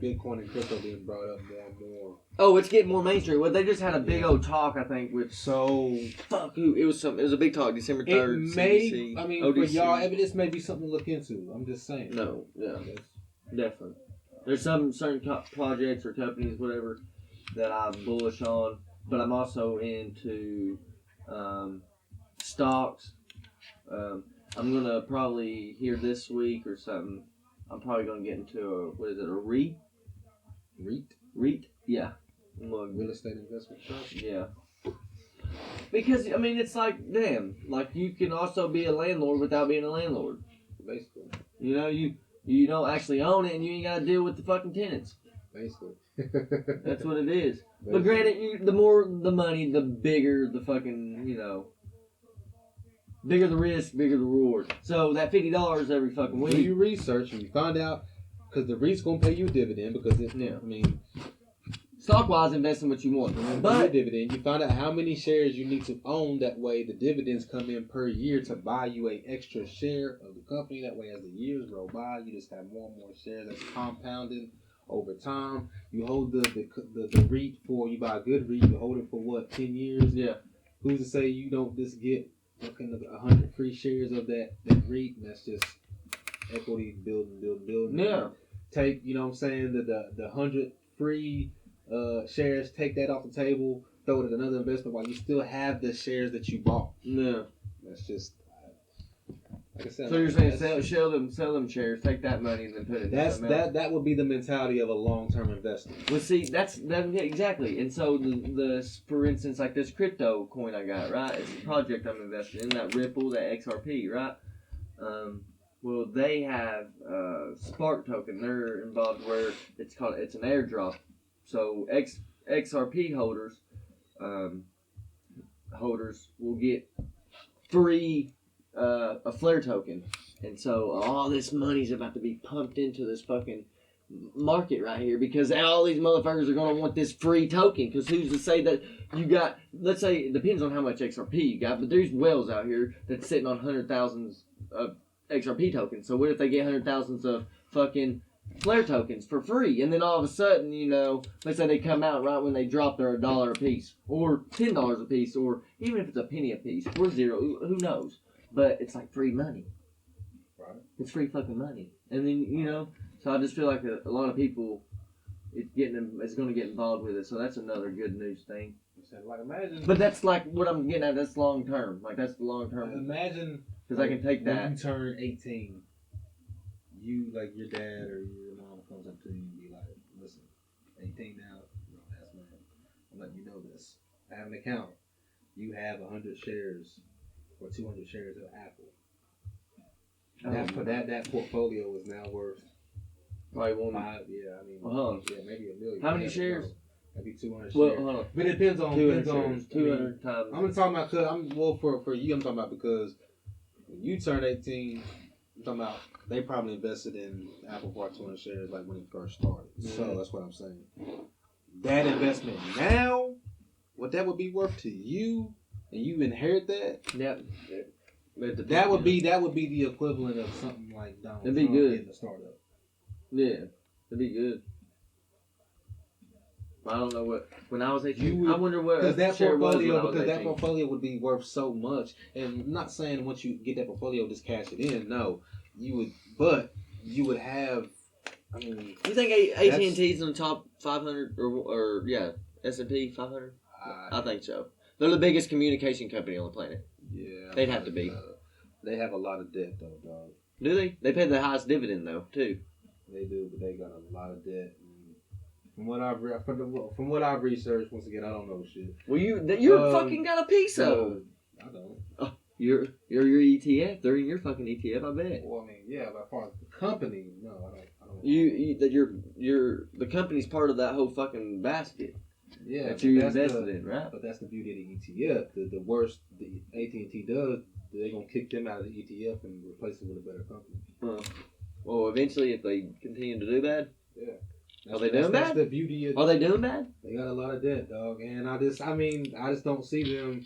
S2: Bitcoin and crypto being brought up more and more.
S1: Oh, it's getting more mainstream. Well, they just had a big old talk, I think, with...
S2: So...
S1: Fuck who? It was a big talk, December 3rd.
S2: It may...
S1: CDC,
S2: for y'all, this may be something to look into. I'm just saying.
S1: No, yeah. Definitely. There's some certain projects or companies, whatever, that I'm bullish on. But I'm also into stocks. I'm going to probably, here this week or something, I'm probably going to get into a REIT.
S2: REIT,
S1: yeah.
S2: real estate investment trust.
S1: Yeah. Because I mean, it's like, damn, like you can also be a landlord without being a landlord.
S2: Basically.
S1: You know, you don't actually own it, and you ain't got to deal with the fucking tenants.
S2: Basically.
S1: That's what it is. But granted, the more the money, the bigger the fucking, bigger the risk, bigger the reward. So that $50 every fucking week.
S2: Do you research and you find out, because the REIT's gonna pay you a dividend because
S1: Yeah.
S2: I mean,
S1: stock wise, invest in what you want. But
S2: dividend, you find out how many shares you need to own. That way, the dividends come in per year to buy you an extra share of the company. That way, as the years roll by, you just have more and more shares that's compounding over time. You hold the REIT for, you buy a good REIT, you hold it for what, 10 years?
S1: Yeah.
S2: Who's to say you don't just get 100 free shares of that REIT, and that's just equity building.
S1: Yeah.
S2: Take, you know what I'm saying, the 100 free shares, take that off the table, throw it at another investment while you still have the shares that you bought.
S1: Yeah.
S2: That's just, like I said.
S1: So you're saying sell them shares, take that money, and then put it.
S2: That would be the mentality of a long-term investor.
S1: Well, see, that's exactly. And so the for instance, like this crypto coin I got, right? It's a project I'm investing in, that Ripple, that XRP, right? Well, they have Spark token. They're involved where it's an airdrop. So XRP holders will get free a Flare token, and so all this money's about to be pumped into this fucking market right here because all these motherfuckers are gonna want this free token. Because who's to say that you got? Let's say it depends on how much XRP you got, but there's whales out here that's sitting on 100,000s of XRP tokens. So what if they get 100,000s of fucking Flare tokens for free, and then all of a sudden, let's say they come out right when they drop their $1 a piece, or $10 a piece, or even if it's a penny a piece, or zero, who knows? But it's like free money.
S2: Right.
S1: It's free fucking money, and then so I just feel like a lot of people, it's going to get involved with it. So that's another good news thing.
S2: Like imagine.
S1: But that's like what I'm getting at. That's long term. Like that's the long term.
S2: Imagine
S1: because I can take that.
S2: When you turn 18. You, like your dad or your mom comes up to you and be like, listen, 18 now, that's man. I'm letting you know this. I have an account. You have 100 shares or 200 shares of Apple. That portfolio is now worth
S1: probably
S2: maybe $1 million.
S1: How many shares?
S2: Maybe 200
S1: well,
S2: shares.
S1: Hold on.
S2: But it depends on
S1: 200 times.
S2: I'm talking about for you. I'm talking about because when you turn 18, I'm talking about they probably invested in Apple for 200 shares like when it first started. Mm-hmm. So that's what I'm saying. That investment now, what that would be worth to you, and you inherit that.
S1: Yeah.
S2: That would be the equivalent of something like Donald
S1: Trump getting
S2: a startup.
S1: Yeah, that'd be good. I don't know what when I was 18. I wonder what
S2: that portfolio would be worth so much. And I'm not saying once you get that portfolio, just cash it in. No, you would, but you would have. I mean,
S1: you think AT&T's in the top 500 or S&P 500? I think so. They're the biggest communication company on the planet.
S2: Yeah,
S1: they'd have to be.
S2: They have a lot of debt though, dog.
S1: Do they? They pay the highest dividend though too.
S2: They do, but they got a lot of debt. From what I've researched, once again, I don't know shit.
S1: Well, you're fucking got a piece of.
S2: I don't.
S1: Oh, you're your ETF. They're in your fucking ETF. I bet.
S2: Well, I mean, yeah, but as far as the company, no, I don't.
S1: You're the company's part of that whole fucking basket.
S2: Yeah,
S1: that you invested in, right?
S2: But that's the beauty of the ETF. The worst the AT&T does, they're gonna kick them out of the ETF and replace it with a better company. Well,
S1: eventually, if they continue to do bad.
S2: Yeah.
S1: Are they doing bad?
S2: That's the beauty of.
S1: Are they doing bad?
S2: They got a lot of debt, dog, and I just don't see them.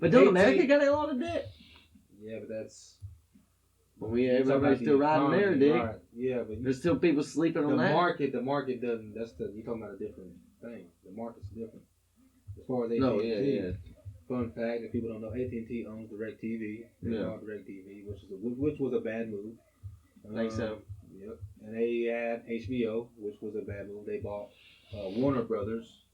S1: But don't America got a lot of debt?
S2: Yeah, but that's.
S1: Well, everybody's still riding there, dick. Right.
S2: Yeah, but
S1: there's still people sleeping on that.
S2: The market doesn't. You're talking about a different thing. The market's different. As far as AT&T.
S1: No, yeah.
S2: Fun fact: if people don't know, AT&T owns DirecTV. They bought DirecTV, which was a bad move.
S1: I think so.
S2: Yep. And they had HBO, which was a bad move. They bought Warner Brothers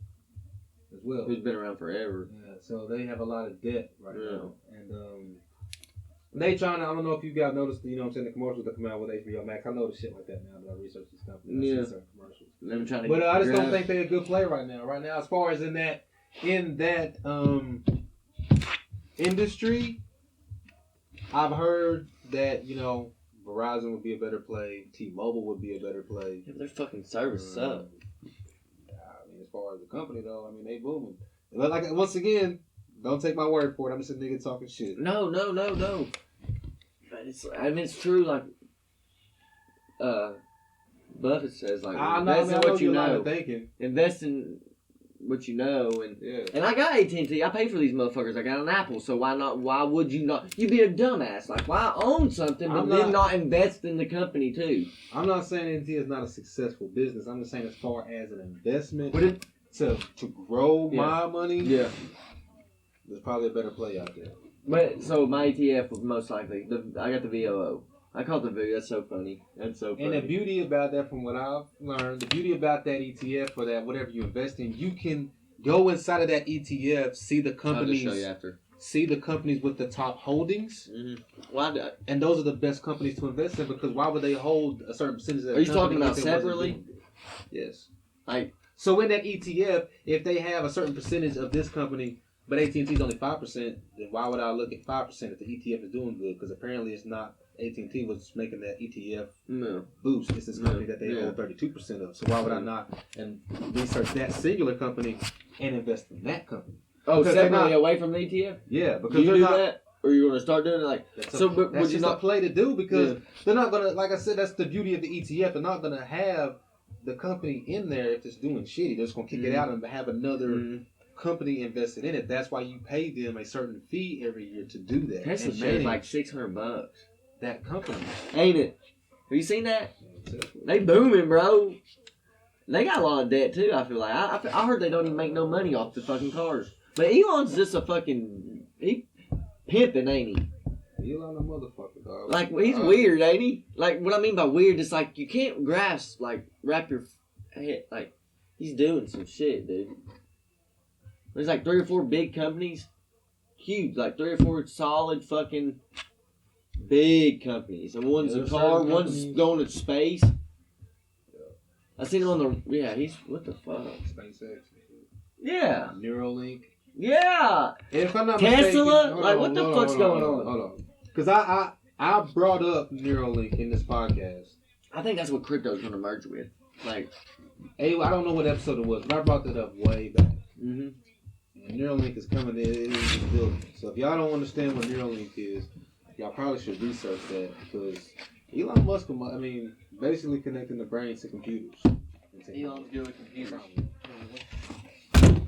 S2: as well.
S1: Who's been around forever.
S2: Yeah, so they have a lot of debt right now. And They trying to, I don't know if you guys noticed, you know what I'm saying, the commercials that come out with HBO Max. I notice shit like that now that I research this company.
S1: Yeah.
S2: Certain commercials.
S1: Them trying to
S2: But I just don't
S1: grab-
S2: think they're a good play right now. Right now, as far as in that industry, I've heard that, you know, Verizon would be a better play. T-Mobile would be a better play.
S1: Yeah, their fucking service suck.
S2: I mean, as far as the company, though, I mean, they booming. But like, once again, don't take my word for it. I'm just a nigga talking shit.
S1: No. But it's true. Like, Buffett says, like, invest in what you know. Invest in what you know, and I got AT&T. I pay for these motherfuckers. I got an Apple, so why not? Why would you not? You'd be a dumbass. Like, why own something but then not invest in the company too?
S2: I'm not saying AT&T is not a successful business. I'm just saying as far as an investment to grow my money, there's probably a better play out there.
S1: But so my ETF was most likely I got the VOO. I call it the VOO. That's so funny. That's so funny.
S2: And the beauty about that, from what I've learned, the beauty about that ETF or that whatever you invest in, you can go inside of that ETF, see the companies.
S1: I'll just show you after.
S2: See the companies with the top holdings.
S1: Mm-hmm. Why?
S2: And those are the best companies to invest in, because why would they hold a certain percentage of that?
S1: Are you talking about separately?
S2: Yes.
S1: So
S2: in that ETF, if they have a certain percentage of this company, but AT&T is only 5%, then why would I look at 5% if the ETF is doing good? Because apparently it's not. AT&T was making that ETF boost. It's this company that they hold 32% of. So why would I not and research that singular company and invest in that company?
S1: Oh, separately away from the ETF?
S2: Yeah, because
S1: you do that, or you're going to start doing it like so. But
S2: that's
S1: would you
S2: just
S1: not
S2: a play to do, because they're not going to. Like I said, that's the beauty of the ETF. They're not going to have the company in there if it's doing shitty. They're just going to kick it out and have another company invested in it. That's why you pay them a certain fee every year to do that.
S1: Tesla shares like $600.
S2: That company,
S1: ain't it? Have you seen that? They booming, bro. They got a lot of debt too. I feel like I heard they don't even make no money off the fucking cars. But Elon's just a fucking pimping, ain't he?
S2: Elon a motherfucker, dog.
S1: Like he's weird, ain't he? Like what I mean by weird is like you can't wrap your head. Like he's doing some shit, dude. There's like 3 or 4 big companies, huge, like 3 or 4 solid fucking. Big companies, and one's a car, one's going to space. I seen him on the he's what the fuck?
S2: SpaceX.
S1: Yeah.
S2: Neuralink.
S1: Yeah.
S2: If I'm not
S1: Tesla,
S2: mistaken,
S1: like what the fuck's going on?
S2: Hold on, because I brought up Neuralink in this podcast.
S1: I think that's what crypto's going to merge with. Like,
S2: I don't know what episode it was, but I brought that up way back.
S1: Mm-hmm.
S2: And Neuralink is coming in this building. So if y'all don't understand what Neuralink is, y'all probably should research that, because Elon Musk, I mean, basically connecting the brain to computers.
S1: Elon's doing computers.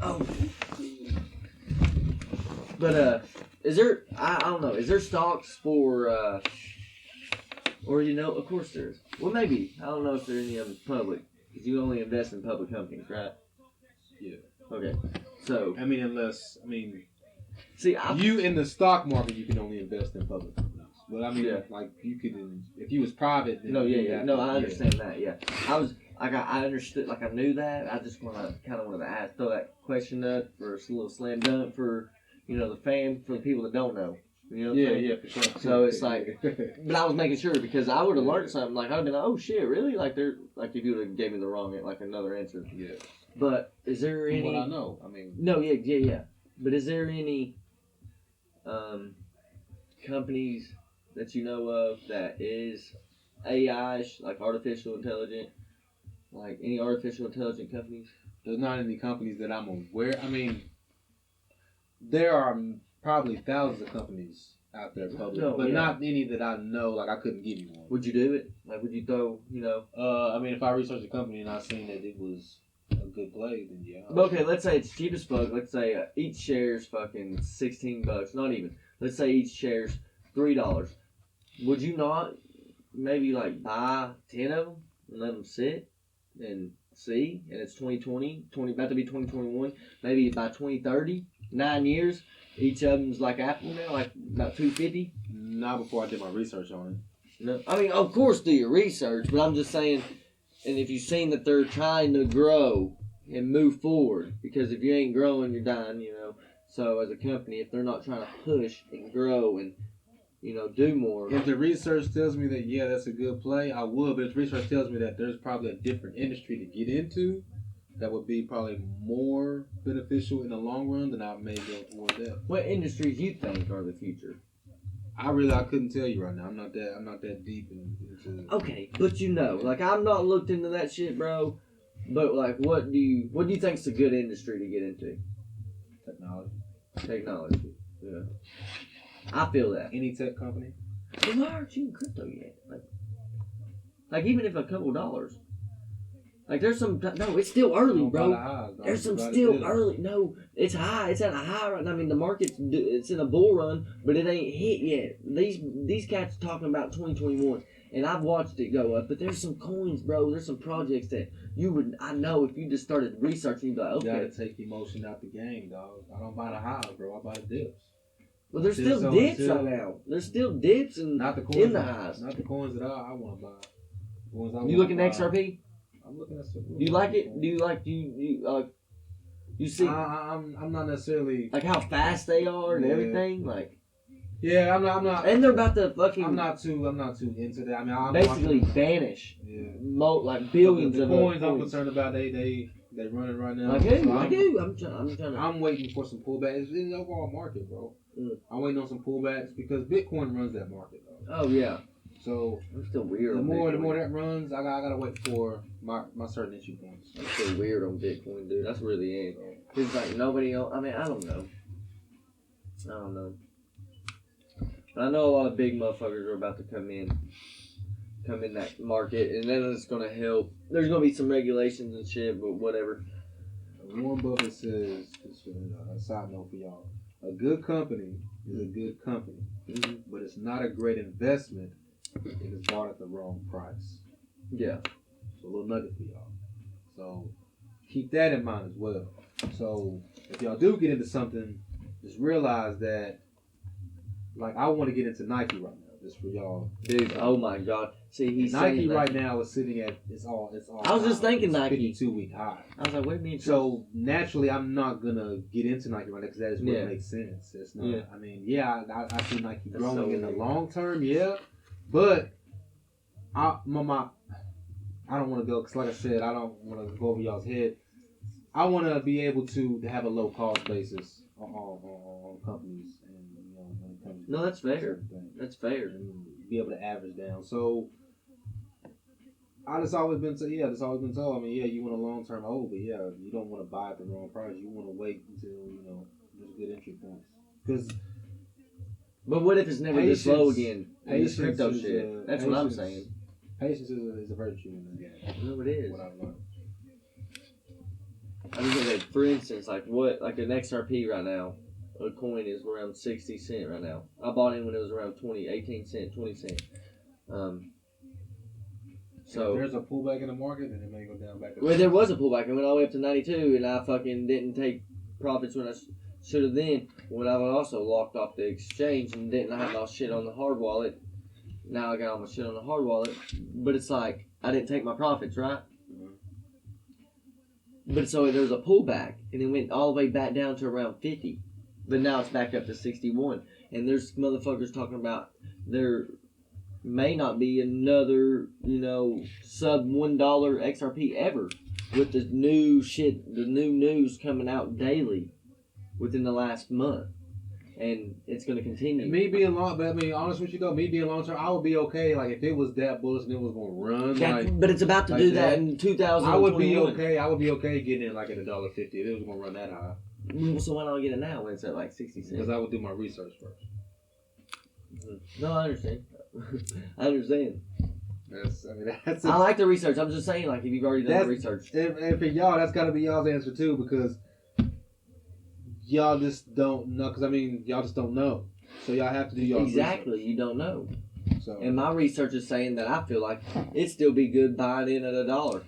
S1: Oh. But is there? I don't know. Is there stocks for? Or of course there is. Well, maybe I don't know if there are any of them public, because you only invest in public companies, right?
S2: Yeah.
S1: Okay. So. See,
S2: you in the stock market, you can only invest in public companies. But I mean, like you could, if you was private. Then
S1: I understand that. Yeah, I understood. Like I knew that. I just wanted to throw that question up for a little slam dunk for for the people that don't know.
S2: Yeah, for sure.
S1: So it's like, but I was making sure, because I would have learned something. Like I'd have been like, oh shit, really? Like if you would have gave me the wrong, like another answer.
S2: Yeah.
S1: But is there any?
S2: What I know, I mean.
S1: No, yeah. But is there any companies that you know of that is AI, like artificial intelligence, like any artificial intelligent companies?
S2: There's not any companies that I'm aware. I mean, there are probably thousands of companies out there public, but not any that I know. Like I couldn't give you one.
S1: Would you do it? Like would you throw?
S2: I mean, if I researched a company and I seen that it was a good play, then yeah.
S1: Okay, let's say it's cheap as fuck. Let's say each share's fucking $16. Not even. Let's say each share's $3. Would you not maybe like buy 10 of them and let them sit and see? And it's 2020, about to be 2021. Maybe by 2030, 9 years, each of them's like Apple now, like about $250.
S2: Not before I did my research on it.
S1: No, I mean, of course, do your research, but I'm just saying. And if you've seen that they're trying to grow and move forward, because if you ain't growing, you're dying, So as a company, if they're not trying to push and grow and do more.
S2: If the research tells me that, yeah, that's a good play, I would. But if research tells me that there's probably a different industry to get into that would be probably more beneficial in the long run, then I may go toward that.
S1: What industries you think are the future?
S2: I couldn't tell you right now. I'm not that deep into.
S1: Okay, but I'm not looked into that shit, bro. But like, what do you think's a good industry to get into? Technology. Yeah. I feel that.
S2: Any tech company.
S1: Well, why aren't you in crypto yet? Like even if a couple dollars. Like there's some. No, it's still early, bro. There's some still early. No, it's high. It's at a high right now. I mean, the it's in a bull run, but it ain't hit yet. These cats are talking about 2021, and I've watched it go up. But there's some coins, bro. There's some projects that I know if you just started researching, you'd be like, okay.
S2: You gotta take emotion out the game, dog. I don't buy the highs, bro. I buy the dips.
S1: Well, there's still dips right now. There's still dips in the highs.
S2: Not the coins that I want to buy. The ones I
S1: you looking at XRP?
S2: I'm looking at some.
S1: Do you like it? Do you like you see?
S2: I'm not necessarily
S1: like how fast they are and everything. Like,
S2: yeah, I'm not.
S1: And they're about to fucking.
S2: I'm not too into that. I mean, I'm
S1: basically vanish. Yeah. Like billions
S2: the
S1: of
S2: coins I'm concerned about. They running right now.
S1: I do. I'm trying to.
S2: I'm waiting for some pullbacks. It's in the overall market, bro. I'm waiting on some pullbacks because Bitcoin runs that market, though.
S1: Oh yeah.
S2: So
S1: I'm still weird.
S2: The more that runs, I gotta wait for my certain issue points.
S1: I'm still weird on Bitcoin, dude. That's really it. It's like nobody else. I mean, I don't know. But I know a lot of big motherfuckers are about to come in that market, and then it's gonna help. There's gonna be some regulations and shit, but whatever.
S2: Warren Buffett says, just a side note for y'all, a good company is a good company, but it's not a great investment. It is bought at the wrong price.
S1: Yeah.
S2: So a little nugget for y'all. So keep that in mind as well. So if y'all do get into something, just realize that, like, I want to get into Nike right now, just for y'all.
S1: Dude, oh my God. See, he's
S2: Nike right now is sitting at it's all.
S1: I was just thinking Nike
S2: 52-week high.
S1: I was like, wait a minute.
S2: So naturally, I'm not gonna get into Nike right now because that is what makes sense. It's not. Yeah. I mean, I see Nike growing in the long term, but I don't want to go because, like I said, I don't want to go over y'all's head. I want to be able to have a low cost basis on companies, and when it comes.
S1: No, that's fair. That's fair.
S2: And be able to average down. So I just always been told. I mean, you want a long term hold, but you don't want to buy at the wrong price. You want to wait until there's good entry points.
S1: But what if it's never this low again? This crypto shit. That's what I'm saying.
S2: Patience is a virtue in this game.
S1: No, it is.
S2: What I've learned.
S1: I mean, for instance, like an XRP right now, a coin is around 60 cents right now. I bought in when it was around 18 cents, 20 cents. So
S2: if there's a pullback in the market, then it may go down back.
S1: Well, there was a pullback. It went all the way up to 92, and I fucking didn't take profits when I should have. Then when I was also locked off the exchange and didn't have my shit on the hard wallet. Now I got all my shit on the hard wallet, but it's like I didn't take my profits, right? But so there was a pullback, and it went all the way back down to around 50. But now it's back up to 61. And there's motherfuckers talking about there may not be another, sub $1 XRP ever with the new news coming out daily within the last month. And it's going to continue.
S2: And me being long, but I mean, honest with you though, me being long term, I would be okay. Like if it was that bullish and it was going to run.
S1: But it's about to do that in 2021.
S2: I would be okay. I would be okay getting in like at $1.50 if it was going to run that high.
S1: So why don't I get it now when it's at like 60 cents?
S2: Because I would do my research first.
S1: Mm-hmm. No, I understand. I understand.
S2: That's
S1: I like the research. I'm just saying, like, if you've already done the research.
S2: And for y'all, that's got to be y'all's answer too, because y'all just don't know. Because, I mean, y'all just don't know. So y'all have to do y'all's
S1: Exactly.
S2: research.
S1: You don't know.
S2: So.
S1: And my research is saying that I feel like it'd still be good buying in at $1.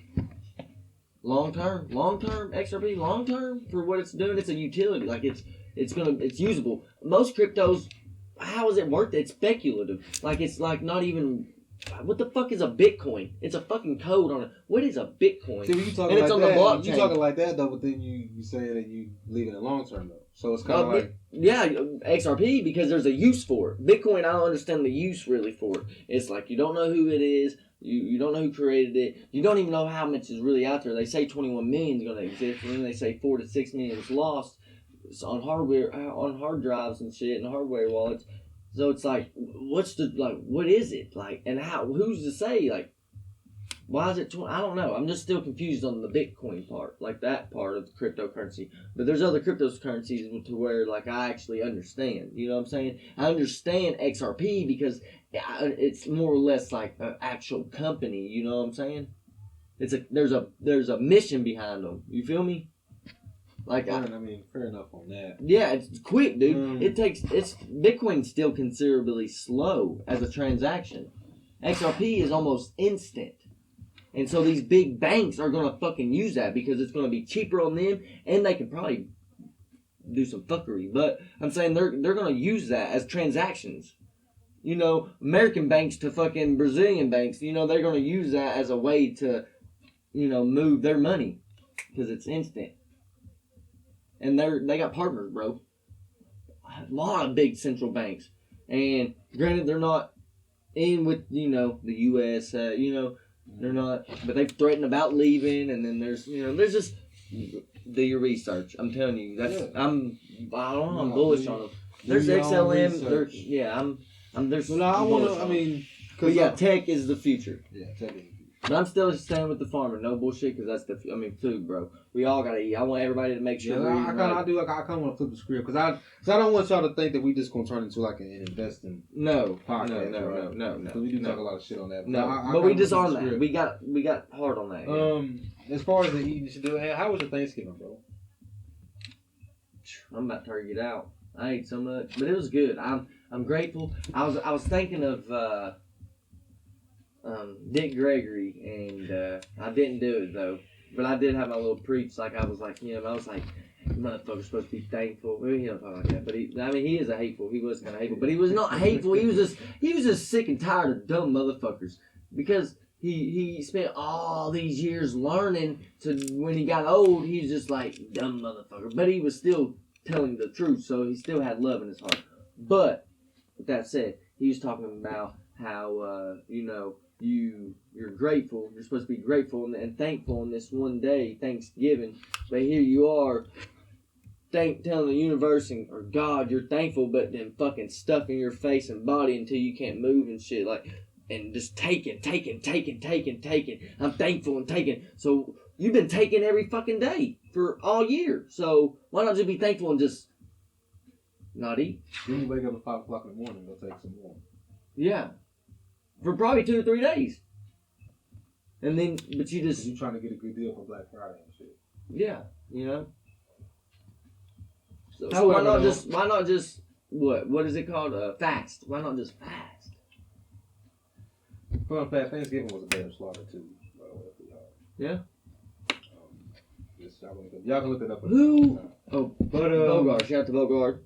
S1: Long term, XRP, long term for what it's doing. It's a utility. Like it's usable. Most cryptos, how is it worth it? It's speculative. Like it's like not even. What the fuck is a Bitcoin? It's a fucking code on it. What is a Bitcoin?
S2: See, when you talking
S1: and it's
S2: like
S1: on
S2: that,
S1: the blockchain.
S2: You talking like that though, but then you say that you leave it in long term though. So it's kind of like...
S1: Yeah, XRP, because there's a use for it. Bitcoin, I don't understand the use really for it. It's like you don't know who it is. You don't know who created it. You don't even know how much is really out there. They say 21 million is going to exist, and then they say 4 to 6 million is lost on hardware, on hard drives and shit, and hardware wallets. So it's like, what is it? Like, and how, who's to say, like, why is it 20? I don't know. I'm just still confused on the Bitcoin part, like that part of the cryptocurrency. But there's other cryptocurrencies to where, like, I actually understand. You know what I'm saying? I understand XRP because it's more or less like an actual company. You know what I'm saying? There's a mission behind them. You feel me? Like
S2: fair enough on that.
S1: Yeah, it's quick, dude. Bitcoin's still considerably slow as a transaction. XRP is almost instant. And so these big banks are going to fucking use that because it's going to be cheaper on them, and they can probably do some fuckery. But I'm saying they're going to use that as transactions. You know, American banks to fucking Brazilian banks, you know, they're going to use that as a way to, you know, move their money because it's instant. And they got partners, bro. A lot of big central banks. And granted, they're not in with, you know, the U.S., you know, they're not, but they've threatened about leaving, and then there's just, do your research. I'm telling you, I'm bullish on them. There's XLM, but yeah, tech is the future.
S2: Yeah, tech is the future.
S1: But I'm still staying with the farmer, no bullshit, because that's food, bro. We all gotta eat. I want everybody to make sure.
S2: Yeah, I kind of want to flip the script because I don't want y'all to think that we just gonna turn into like an investing podcast. No. Because we do talk a lot of shit on that.
S1: But we just on that. We got hard on that.
S2: Yeah. As far as the eating shit, how was your Thanksgiving, bro?
S1: I'm about to get out. I ate so much, but it was good. I'm grateful. I was thinking of Dick Gregory, and I didn't do it though. But I did have my little preach. Like I was like him. I was like, motherfucker's supposed to be thankful. Maybe he don't talk like that, but he is a hateful. He was kind of hateful, but he was not hateful. He was just sick and tired of dumb motherfuckers because he spent all these years learning. To when he got old, he was just like dumb motherfucker. But he was still telling the truth, so he still had love in his heart. But with that said, he was talking about how you're grateful. You're supposed to be grateful and thankful on this one day, Thanksgiving. But here you are, telling the universe or God you're thankful, but then fucking stuffing your face and body until you can't move and shit, like, and just taking. I'm thankful and taking. So you've been taking every fucking day for all year. So why not just be thankful and just not eat?
S2: Then you wake up at 5 o'clock in the morning and go take some more.
S1: Yeah. For probably 2 or 3 days. And then, but you just...
S2: You trying to get a good deal for Black Friday and shit.
S1: Yeah, you know? So why not just, what is it called? Fast. Why not just fast?
S2: Fun fact, Thanksgiving was a day of slaughter too, by the way, for y'all.
S1: Yeah?
S2: Y'all can look it up.
S1: Who? Oh, Bogart. Shout out to Bogart.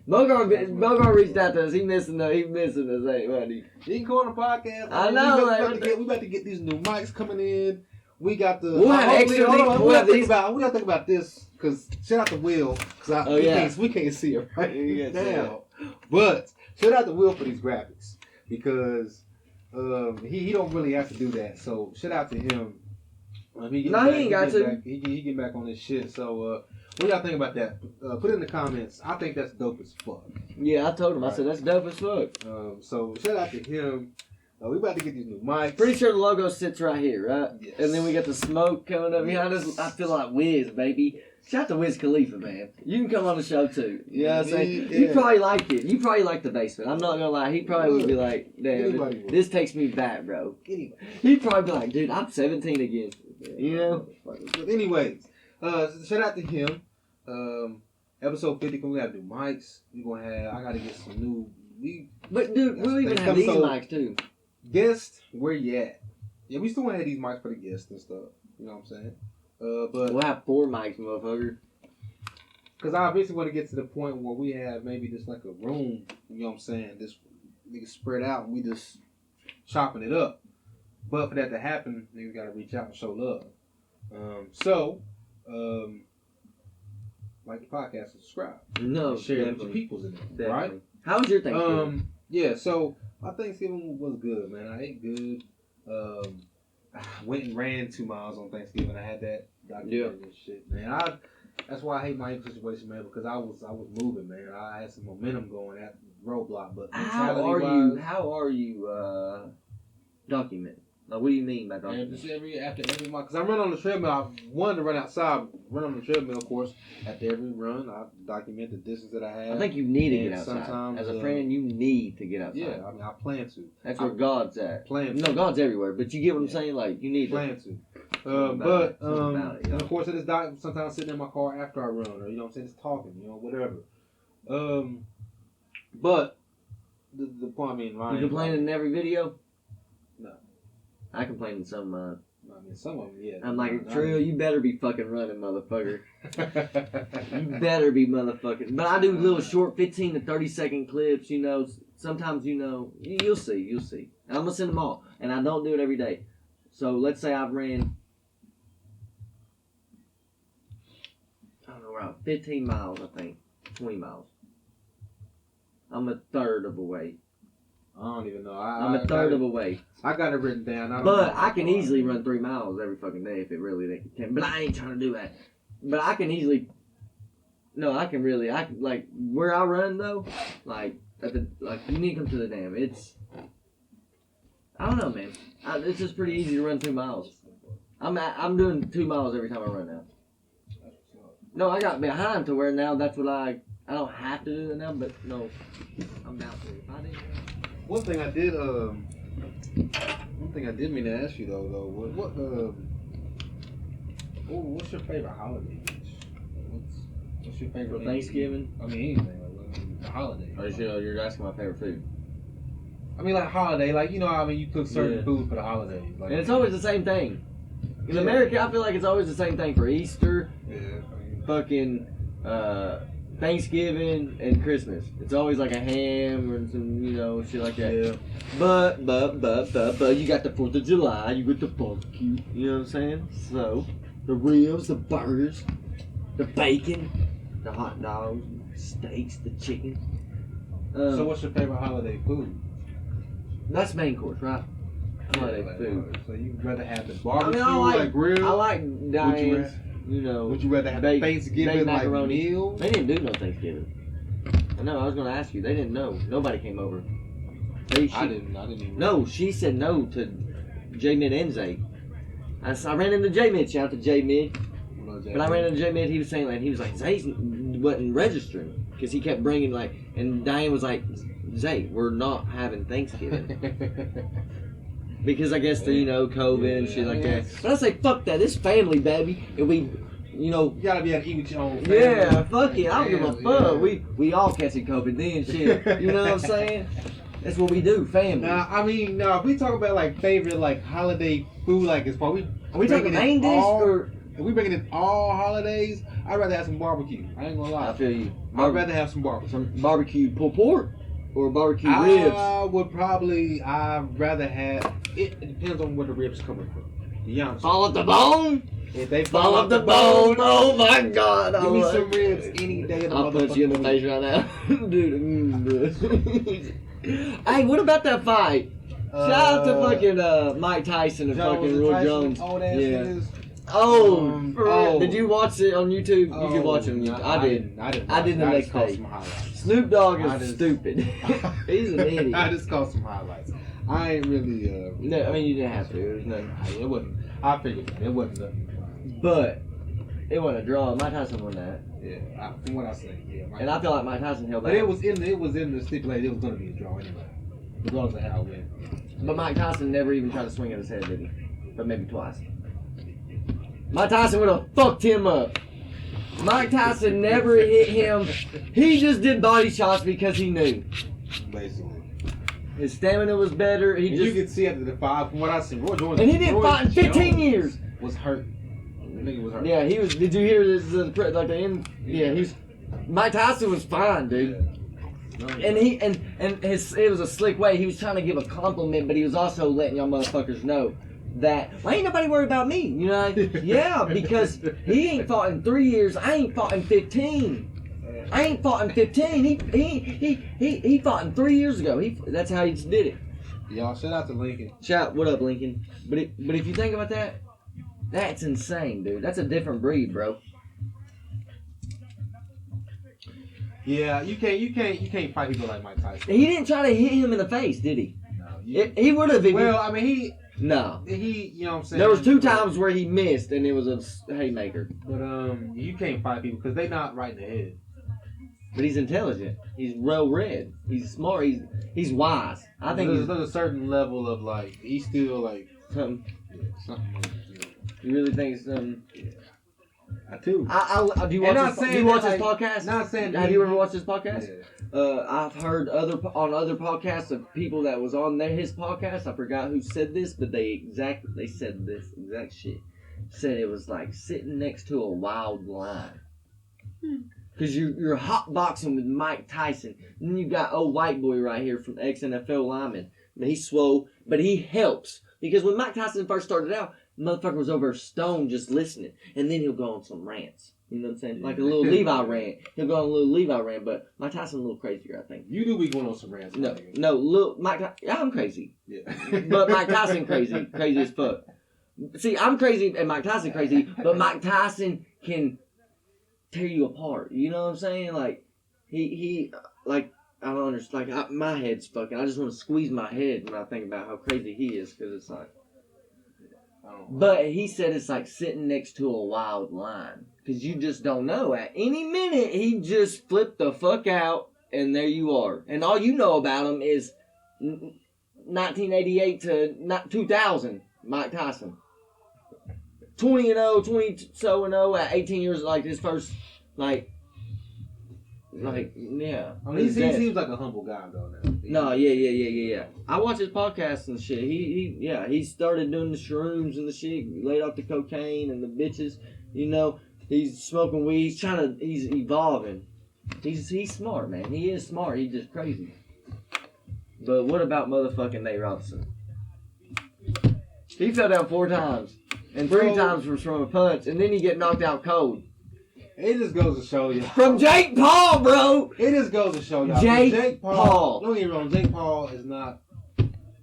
S1: Bogart reached out to us. He missing us, ain't buddy.
S2: He can call on the podcast.
S1: I know.
S2: We about to get these new mics coming in. We got the.
S1: We'll have extra.
S2: We gotta think about this because shout out to Will because we can't see it right now. But shout out to Will for these graphics because he don't really have to do that. So shout out to him. He ain't got to. He get back on this shit. So. What y'all think about that? Put it in the comments. I think that's dope as fuck.
S1: Yeah, I told him. Right. I said, that's dope as fuck.
S2: So, shout out to him. We about to get these new mics.
S1: Pretty sure the logo sits right here, right?
S2: Yes.
S1: And then we got the smoke coming up behind us. I feel like Wiz, baby. Shout out to Wiz Khalifa, man. You can come on the show, too. You know what I'm saying? Yeah. You probably like it. You probably like the basement. I'm not going to lie. He probably would be like, damn, this takes me back, bro. He'd probably be like, dude, I'm 17 again. You know?
S2: But anyways, shout out to him. Episode 50, we have new mics. I gotta get some new.
S1: But dude, we'll even have these mics too.
S2: Guests, where you at? Yeah, we still want to have these mics for the guests and stuff. You know what I'm saying? But
S1: we'll have 4 mics, motherfucker.
S2: Because I eventually want to get to the point where we have maybe just like a room. You know what I'm saying? This we can spread out and we just chopping it up. But for that to happen, niggas gotta reach out and show love. like the podcast, and subscribe.
S1: No,
S2: And share it with
S1: definitely.
S2: your peoples in there,
S1: Definitely.
S2: right?
S1: How was your Thanksgiving?
S2: Yeah. So my Thanksgiving was good, man. I ate good. I went and ran 2 miles on Thanksgiving. I had that documented and shit, man. That's why I hate my situation, man, because I was moving, man. I had some momentum going at the roadblock, but
S1: How are you documenting? Like, what do you mean by documenting?
S2: After every month, because I run on the treadmill. I wanted to run outside, run on the treadmill, of course. After every run, I document the distance that I have.
S1: I think you need to
S2: And
S1: get outside.
S2: sometimes,
S1: As a friend, you need to get outside.
S2: Yeah, I mean, I plan to.
S1: That's where God's at.
S2: Plan to.
S1: No, God's everywhere, but you get what I'm saying? Like, you need
S2: Plan
S1: to.
S2: to.
S1: Something about it,
S2: And of course, I just sometimes sitting in my car after I run, or you know what I'm saying, just talking, you know, whatever. But the point, I mean,
S1: You complaining in every video?
S2: No.
S1: I complain in some of mine.
S2: I mean, some of them, yeah.
S1: I'm like, Trill, you better be fucking running, motherfucker. You better be motherfucking. But I do little short 15 to 30 second clips, you know. Sometimes, you know, you'll see. And I'm going to send them all. And I don't do it every day. So let's say I've ran, I don't know, around 15 miles, I think. 20 miles. I'm a third of a way.
S2: I don't even know.
S1: I'm a third of a way.
S2: I got it written down.
S1: But I can easily run 3 miles every fucking day if it really can. But I ain't trying to do that. But I can easily. No, I can really. Like where I run though. Like you need to come to the dam. It's. I don't know, man. It's just pretty easy to run 2 miles. I'm doing 2 miles every time I run now. No, I got behind to where now that's what I don't have to do it now, but no, I'm down to it. If I didn't.
S2: One thing I did mean to ask you though, what's your favorite holiday? What's your favorite
S1: For Thanksgiving?
S2: I mean, anything like the holiday.
S1: Or you're asking my favorite food.
S2: I mean, like holiday, like you know, I mean, you cook certain food for the holidays. Like,
S1: and it's always the same thing. In America, I feel like it's always the same thing for Easter, fucking Thanksgiving, and Christmas. It's always like a ham or some, you know, shit like that.
S2: Yeah.
S1: But you got the 4th of July, you got the barbecue, you know what I'm saying? So, the ribs, the burgers, the bacon, the hot dogs, steaks, the chicken.
S2: So what's your favorite holiday food?
S1: That's main course, right? Holiday food.
S2: So you'd rather have the barbecue,
S1: I
S2: like grill?
S1: I like Diane's, you know.
S2: Would you rather have Thanksgiving like meal?
S1: They didn't do no Thanksgiving. I know, I was going to ask you. They didn't know. Nobody came over.
S2: I didn't even
S1: know. No, she said no to J-Mid and Zay. I ran into J-Mid. Shout out to J-Mid. But I ran into J-Mid. He was saying, like, Zay wasn't registering. Because he kept bringing, like, and Diane was like, Zay, we're not having Thanksgiving. Because I guess, you know, COVID and shit like that. But I say, fuck that. This family, baby. And we, you know.
S2: You gotta be able to eat with your own family.
S1: Yeah, fuck it. I don't give a fuck. Yeah. We all catching COVID then, shit. You know what I'm saying? That's what we do, family.
S2: Now, I mean, if we talk about, like, favorite, like, holiday food, like, as far
S1: are we talking main dish or?
S2: If we bringing in all holidays, I'd rather have some barbecue. I ain't gonna lie.
S1: I feel you.
S2: I'd rather have some barbecue.
S1: Some barbecue pulled pork or barbecue ribs?
S2: I'd rather have, it depends on where the ribs coming from. Be honest.
S1: Fall off the bone?
S2: If they
S1: fall off the bone, oh my God.
S2: Give me some ribs any day of the
S1: I'll punch you in the face right now. Dude. Hey, what about that fight? Shout out to fucking Mike Tyson and fucking Roy Jones. Did you watch it on YouTube? You can watch it on YouTube. I did. I did the next day. Snoop Dogg is stupid. He's an idiot.
S2: I just caught some highlights. I ain't really.
S1: No, I mean you didn't have to. It was nothing.
S2: It wasn't. I figured it wasn't nothing.
S1: But it wasn't a draw. Mike Tyson won that.
S2: Yeah, from what I say, yeah.
S1: And I feel like Mike Tyson held back.
S2: But it was in the stipulation. It was going to be a draw anyway, as long as I had a win.
S1: But Mike Tyson never even tried to swing at his head, did he? But maybe twice. Mike Tyson would have fucked him up. Mike Tyson never hit him. He just did body shots because he knew.
S2: Basically.
S1: His stamina was better.
S2: You could see after the fight, from what I see, Roy Jones.
S1: And he didn't fight in 15 years.
S2: Was hurt. The nigga was hurt.
S1: Yeah, he was. Did you hear this? Like the end? Yeah, he was. Mike Tyson was fine, dude. No, and it was a slick way. He was trying to give a compliment, but he was also letting y'all motherfuckers know that, why ain't nobody worried about me? You know, yeah, because he ain't fought in 3 years. I ain't fought in 15. I ain't fought in 15. He fought in 3 years ago. That's how he just did it.
S2: Y'all, shout out to Lincoln.
S1: What up, Lincoln? But if you think about that, that's insane, dude. That's a different breed, bro.
S2: Yeah, you can't fight people like Mike Tyson.
S1: He didn't try to hit him in the face, did he?
S2: No.
S1: He would have.
S2: Well, I mean,
S1: No.
S2: you know what I'm saying?
S1: There was 2 times where he missed, and it was a haymaker.
S2: But you can't fight people because they not right in the head.
S1: But he's intelligent. He's well read. He's smart. He's wise. I think
S2: there's a certain level of like he's still like
S1: something.
S2: Yeah, something.
S1: You really think it's something?
S2: Yeah. I do.
S1: Do you watch this podcast?
S2: Not saying.
S1: Have you ever watched this podcast?
S2: Yeah.
S1: I've heard other podcasts of people that was on his podcast. I forgot who said this, but they said this exact shit. Said it was like sitting next to a wild lion. Because you're hot boxing with Mike Tyson. And then you got old white boy right here from ex-NFL lineman. He's swole, but he helps. Because when Mike Tyson first started out, the motherfucker was over stoned just listening. And then he'll go on some rants. You know what I'm saying? Like a little Levi rant. He'll go on a little Levi rant, but Mike Tyson a little crazier, I think.
S2: You do be going on some rants.
S1: I'm crazy.
S2: Yeah.
S1: But Mike Tyson crazy as fuck. See, I'm crazy and Mike Tyson crazy, but Mike Tyson can tear you apart. You know what I'm saying? Like he like I don't understand. Like my head's fucking. I just want to squeeze my head when I think about how crazy he is, because it's like. But he said it's like sitting next to a wild lion, because you just don't know. At any minute he just flipped the fuck out, and there you are. And all you know about him is 1988 to 2000. Mike Tyson. 20-0 at 18 years, like his first, yeah.
S2: I mean, he seems like a humble guy though. Now.
S1: No, yeah. I watch his podcast and shit. He started doing the shrooms and the shit, laid off the cocaine and the bitches. You know, he's smoking weed. He's evolving. He's smart, man. He is smart. He's just crazy. But what about motherfucking Nate Robinson? He fell down 4 times. And 3 times was from a punch, and then you get knocked out cold.
S2: It just goes to show you.
S1: From Jake Paul, bro!
S2: It just goes to show y'all.
S1: Jake Paul.
S2: Don't get me wrong, Jake Paul is not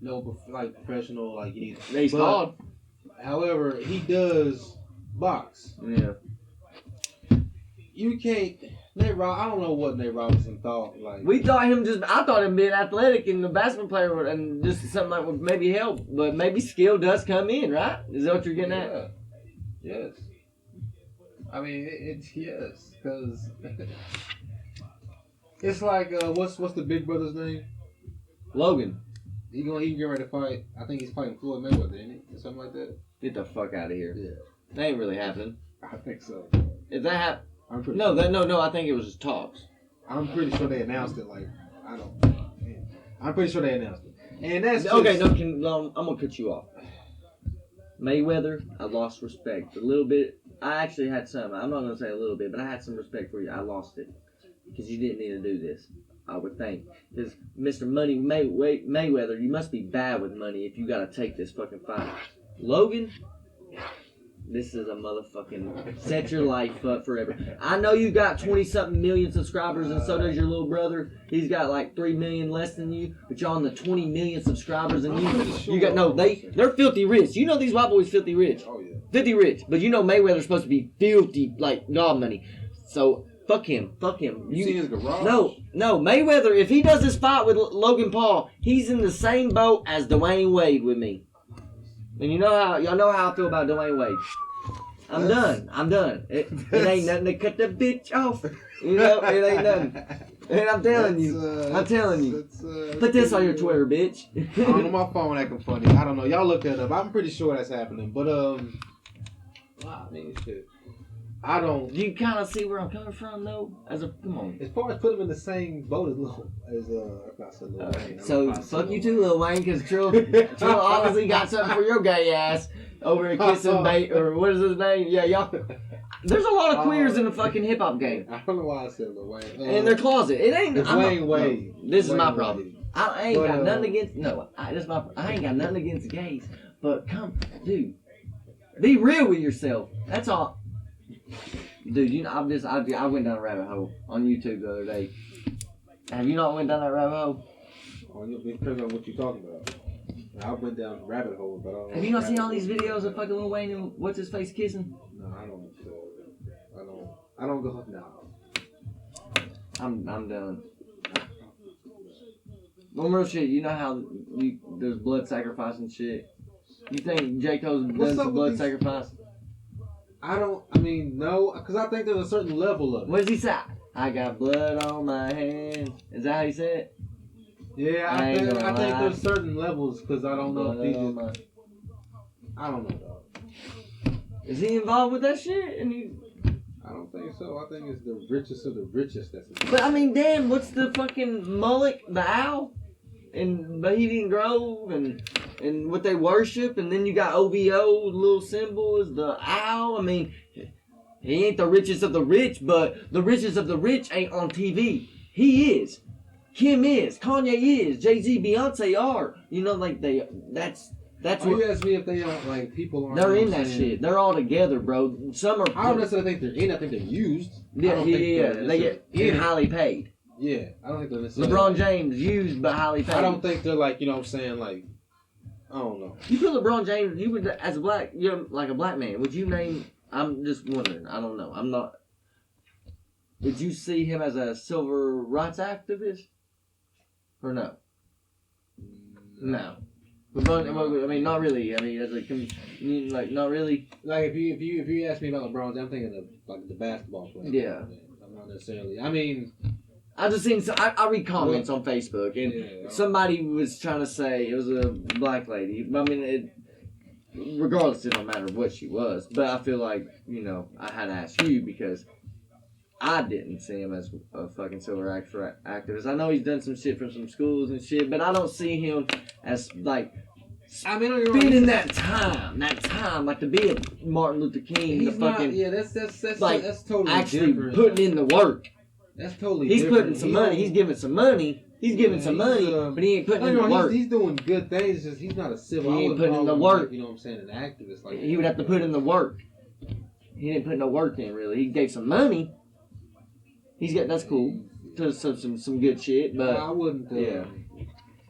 S2: professional like he's.
S1: He's called.
S2: However, he does box.
S1: Yeah.
S2: You can't. I don't know what Nate Robinson thought.
S1: I thought him being athletic and the basketball player and just something like would maybe help, but maybe skill does come in, right? Is that what you're getting at?
S2: Yes. I mean, it's yes, because it's like what's the big brother's name?
S1: Logan.
S2: He get ready to fight. I think he's fighting Floyd Mayweather, isn't he? Or something like that.
S1: Get the fuck out of here.
S2: Yeah.
S1: That ain't really happening.
S2: I think so.
S1: If that happened.
S2: No.
S1: I think it was just talks.
S2: I'm pretty sure they announced it. I'm pretty sure they announced it. And that's
S1: okay. I'm gonna cut you off. Mayweather, I lost respect a little bit. I actually had some. I'm not gonna say a little bit, but I had some respect for you. I lost it because you didn't need to do this. I would think, because Mr. Money Mayweather, you must be bad with money if you gotta take this fucking fight. Logan. This is a motherfucking set your life up forever. I know you got 20-something million subscribers, and so does your little brother. He's got like 3 million less than you, but you're on the 20 million subscribers, and you got they're filthy rich. You know these white boys filthy rich.
S2: Oh yeah.
S1: Filthy rich, but you know Mayweather's supposed to be filthy like god money. So fuck him.
S2: You see his garage?
S1: No. Mayweather, if he does this fight with Logan Paul, he's in the same boat as Dwayne Wade with me. And y'all know how I feel about Dwayne Wade. I'm done. It ain't nothing to cut the bitch off. You know, it ain't nothing. And I'm telling you. Put this on your Twitter, bitch.
S2: I don't know, my phone acting funny. I don't know. Y'all look that up. I'm pretty sure that's happening. But I mean, shit. I don't.
S1: You kind of see where I'm coming from, though. Come on.
S2: As far as put him in the same boat as Lil Wayne.
S1: So fuck you too, Lil Wayne, because Trill obviously got something for your gay ass over at Kissing Bait, or what is his name? Yeah, y'all. There's a lot of queers in the fucking hip hop game.
S2: I don't know why I said Lil Wayne.
S1: In their closet. It ain't.
S2: It's Wayne Wade.
S1: This is my problem. I ain't got nothing against. No, I ain't got nothing against gays. But dude, be real with yourself. That's all. Dude, you know, I went down a rabbit hole on YouTube the other day. Have you not went down that rabbit hole?
S2: Oh, it depends on what you're talking about. I went down a rabbit hole, but
S1: have you not seen all these videos of fucking Lil Wayne and what's his face kissing?
S2: No, I don't go now.
S1: I'm done. No real shit. You know how there's blood sacrifice and shit. You think J. Cole's done some blood sacrifice?
S2: No, because I think there's a certain level of it.
S1: What does he say? I got blood on my hands. Is that how he said it?
S2: Yeah, I think there's certain levels, because I don't know if he just... I don't know, dog.
S1: Is he involved with that shit?
S2: I don't think so. I think it's the richest of the richest that's involved.
S1: But I mean, damn, what's the fucking Moloch, the owl? In Bohemian Grove and what they worship, and then you got OVO, the little symbol is the owl. I mean, he ain't the richest of the rich, but the richest of the rich ain't on TV. He is. Kim is. Kanye is. Jay-Z, Beyonce are. You know, like that's what.
S2: You ask me if they aren't, like, people aren't.
S1: They're in that shit. They're all together, bro. Some are.
S2: I don't necessarily think they're in. I think they're used.
S1: Yeah. They get highly paid.
S2: Yeah, I don't think they're necessarily.
S1: LeBron James used but highly paid.
S2: I don't think they're like, you know what I'm saying, like, I don't know.
S1: You put LeBron James, you would, as a black, you're like a black man, would you name, I'm just wondering, I don't know, I'm not, would you see him as a civil rights activist? Or no? No. LeBron, I mean, not really, I mean, as a, like, not really.
S2: Like, if you ask me about LeBron, I'm thinking of, like, the basketball player.
S1: Yeah.
S2: I'm not necessarily, I mean...
S1: I just seen. I read comments on Facebook, and somebody was trying to say it was a black lady. I mean, regardless, it don't matter what she was. But I feel like, you know, I had to ask you because I didn't see him as a fucking civil rights activist. I know he's done some shit from some schools and shit, but I don't see him as like.
S2: I mean,
S1: spending that time, like to be a Martin Luther King,
S2: he's fucking that's
S1: like
S2: that's totally
S1: actually
S2: different.
S1: putting in the work.
S2: That's totally
S1: He's
S2: different.
S1: putting some money. He's giving some money. He's giving some money, but he ain't putting in the work.
S2: He's doing good things. Just he's not a civil.
S1: He ain't putting in the work.
S2: Like, you know what I'm saying? An activist. Like
S1: he would have to put in the work. He didn't put no work in really. He gave some money. He's got that's cool. To some good shit, but
S2: I wouldn't.
S1: Yeah.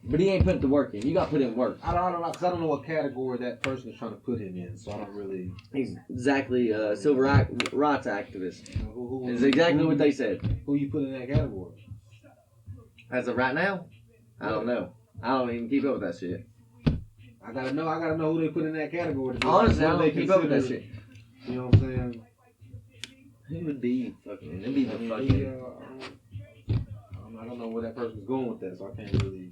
S1: But he ain't put the work in. You got to put in work.
S2: I don't know, because I don't know what category that person is trying to put him in, so I don't really...
S1: He's exactly a civil rights activist. It's exactly what they said.
S2: Who you put in that category?
S1: As of right now? I don't know. I don't even keep up with that shit.
S2: I gotta know who they put in that category.
S1: Honestly, I don't keep up with that shit.
S2: You know what I'm saying?
S1: Who would be fucking... It'd be the fucking...
S2: I don't know where that person's going with that, so I can't really...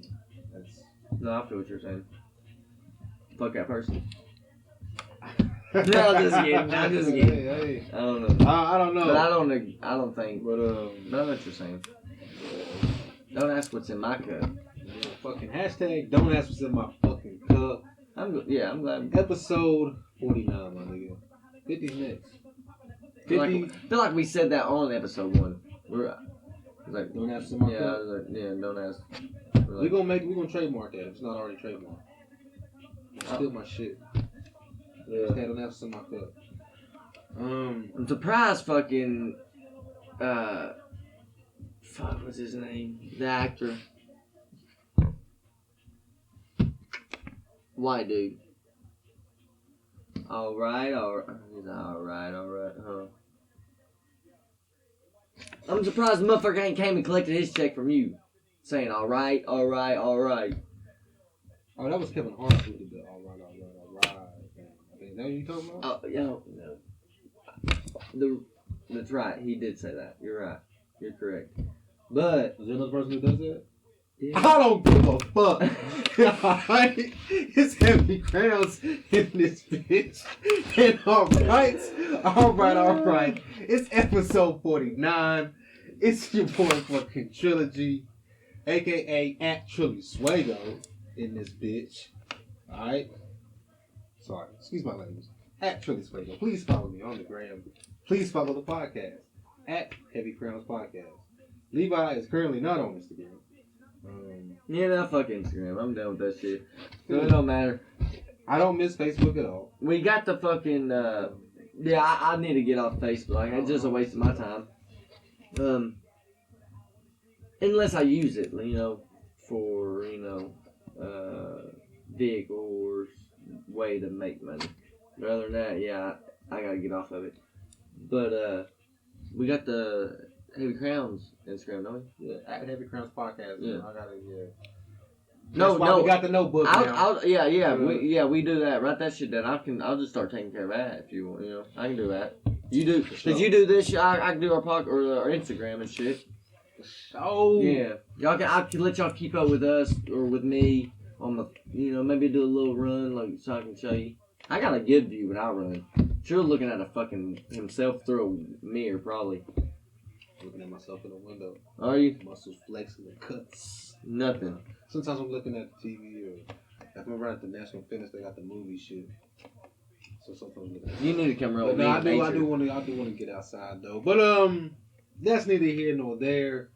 S1: No, I feel what you're saying. Fuck that person. No, I'm just kidding.
S2: Hey.
S1: I don't know.
S2: I don't know.
S1: But I don't think.
S2: But
S1: I know what you're saying. Don't ask what's in my cup.
S2: Fucking hashtag don't ask what's in my fucking cup.
S1: I'm glad.
S2: Episode 49, my nigga. 50's next. 50.
S1: I feel like we said that on episode 1. We're like,
S2: don't ask what's in my cup.
S1: Don't ask.
S2: We're gonna trademark that if it's not already trademarked. Steal my shit. Yeah. Don't have some in my cup.
S1: I'm surprised fucking what's his name? The actor. White dude. Alright. Huh. I'm surprised the motherfucker ain't came and collected his check from you. Saying alright.
S2: Oh, that was Kevin Hart who did the alright. Is that what you talking about?
S1: Oh, no. That's right. He did say that. You're right. You're correct. But
S2: is there another person who does that?
S1: Yeah.
S2: I don't give a fuck. Alright? It's heavy crowns in this bitch. And alright. It's episode 49. It's your boy fucking Trilogy. AKA at Trilly Swago in this bitch. Alright? Sorry, excuse my language. At Trilly Swago. Please follow me on the gram. Please follow the podcast. At Heavy Crowns Podcast. Levi is currently not on Instagram.
S1: Yeah, fuck Instagram. I'm done with that shit. So it don't matter.
S2: I don't miss Facebook at all.
S1: We got the fucking. Yeah, I need to get off Facebook. Like, it's just a waste of my time. Unless I use it, for vehicle or way to make money. But other than that, yeah, I gotta get off of it. But we got the Heavy Crowns Instagram, don't we?
S2: Yeah, at Heavy Crowns Podcast.
S1: Yeah.
S2: I gotta,
S1: No,
S2: we got the notebook now.
S1: We do that. Write that shit down. I'll just start taking care of that if you want. I can do that. You do, cause you do this. I can do our podcast or our Instagram and shit.
S2: So
S1: yeah, I can let y'all keep up with us or with me on the, maybe do a little run so I can show you. I got a good view when I run. Sure, looking at a fucking himself through a mirror probably.
S2: Looking at myself in the window.
S1: Are you?
S2: Muscles flexing and cuts.
S1: Nothing.
S2: Sometimes I'm looking at the TV or if I'm around at the National Fitness, they got the movie shit. So sometimes I'm looking at
S1: you need to come around with me.
S2: I do want to get outside though. But that's neither here nor there.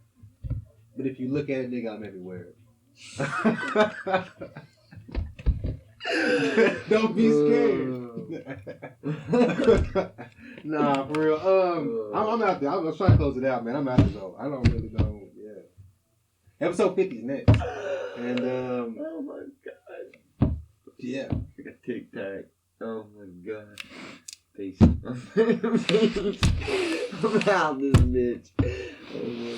S2: But if you look at it, nigga, I'm everywhere. Don't be scared. Nah, for real. I'm out there. I was trying to close it out, man. I'm out there though. I don't really know. Yeah. Episode 50 is next. And
S1: oh my god.
S2: Yeah.
S1: Like a tic tac. Oh my god. Peace. I'm out this bitch. Oh my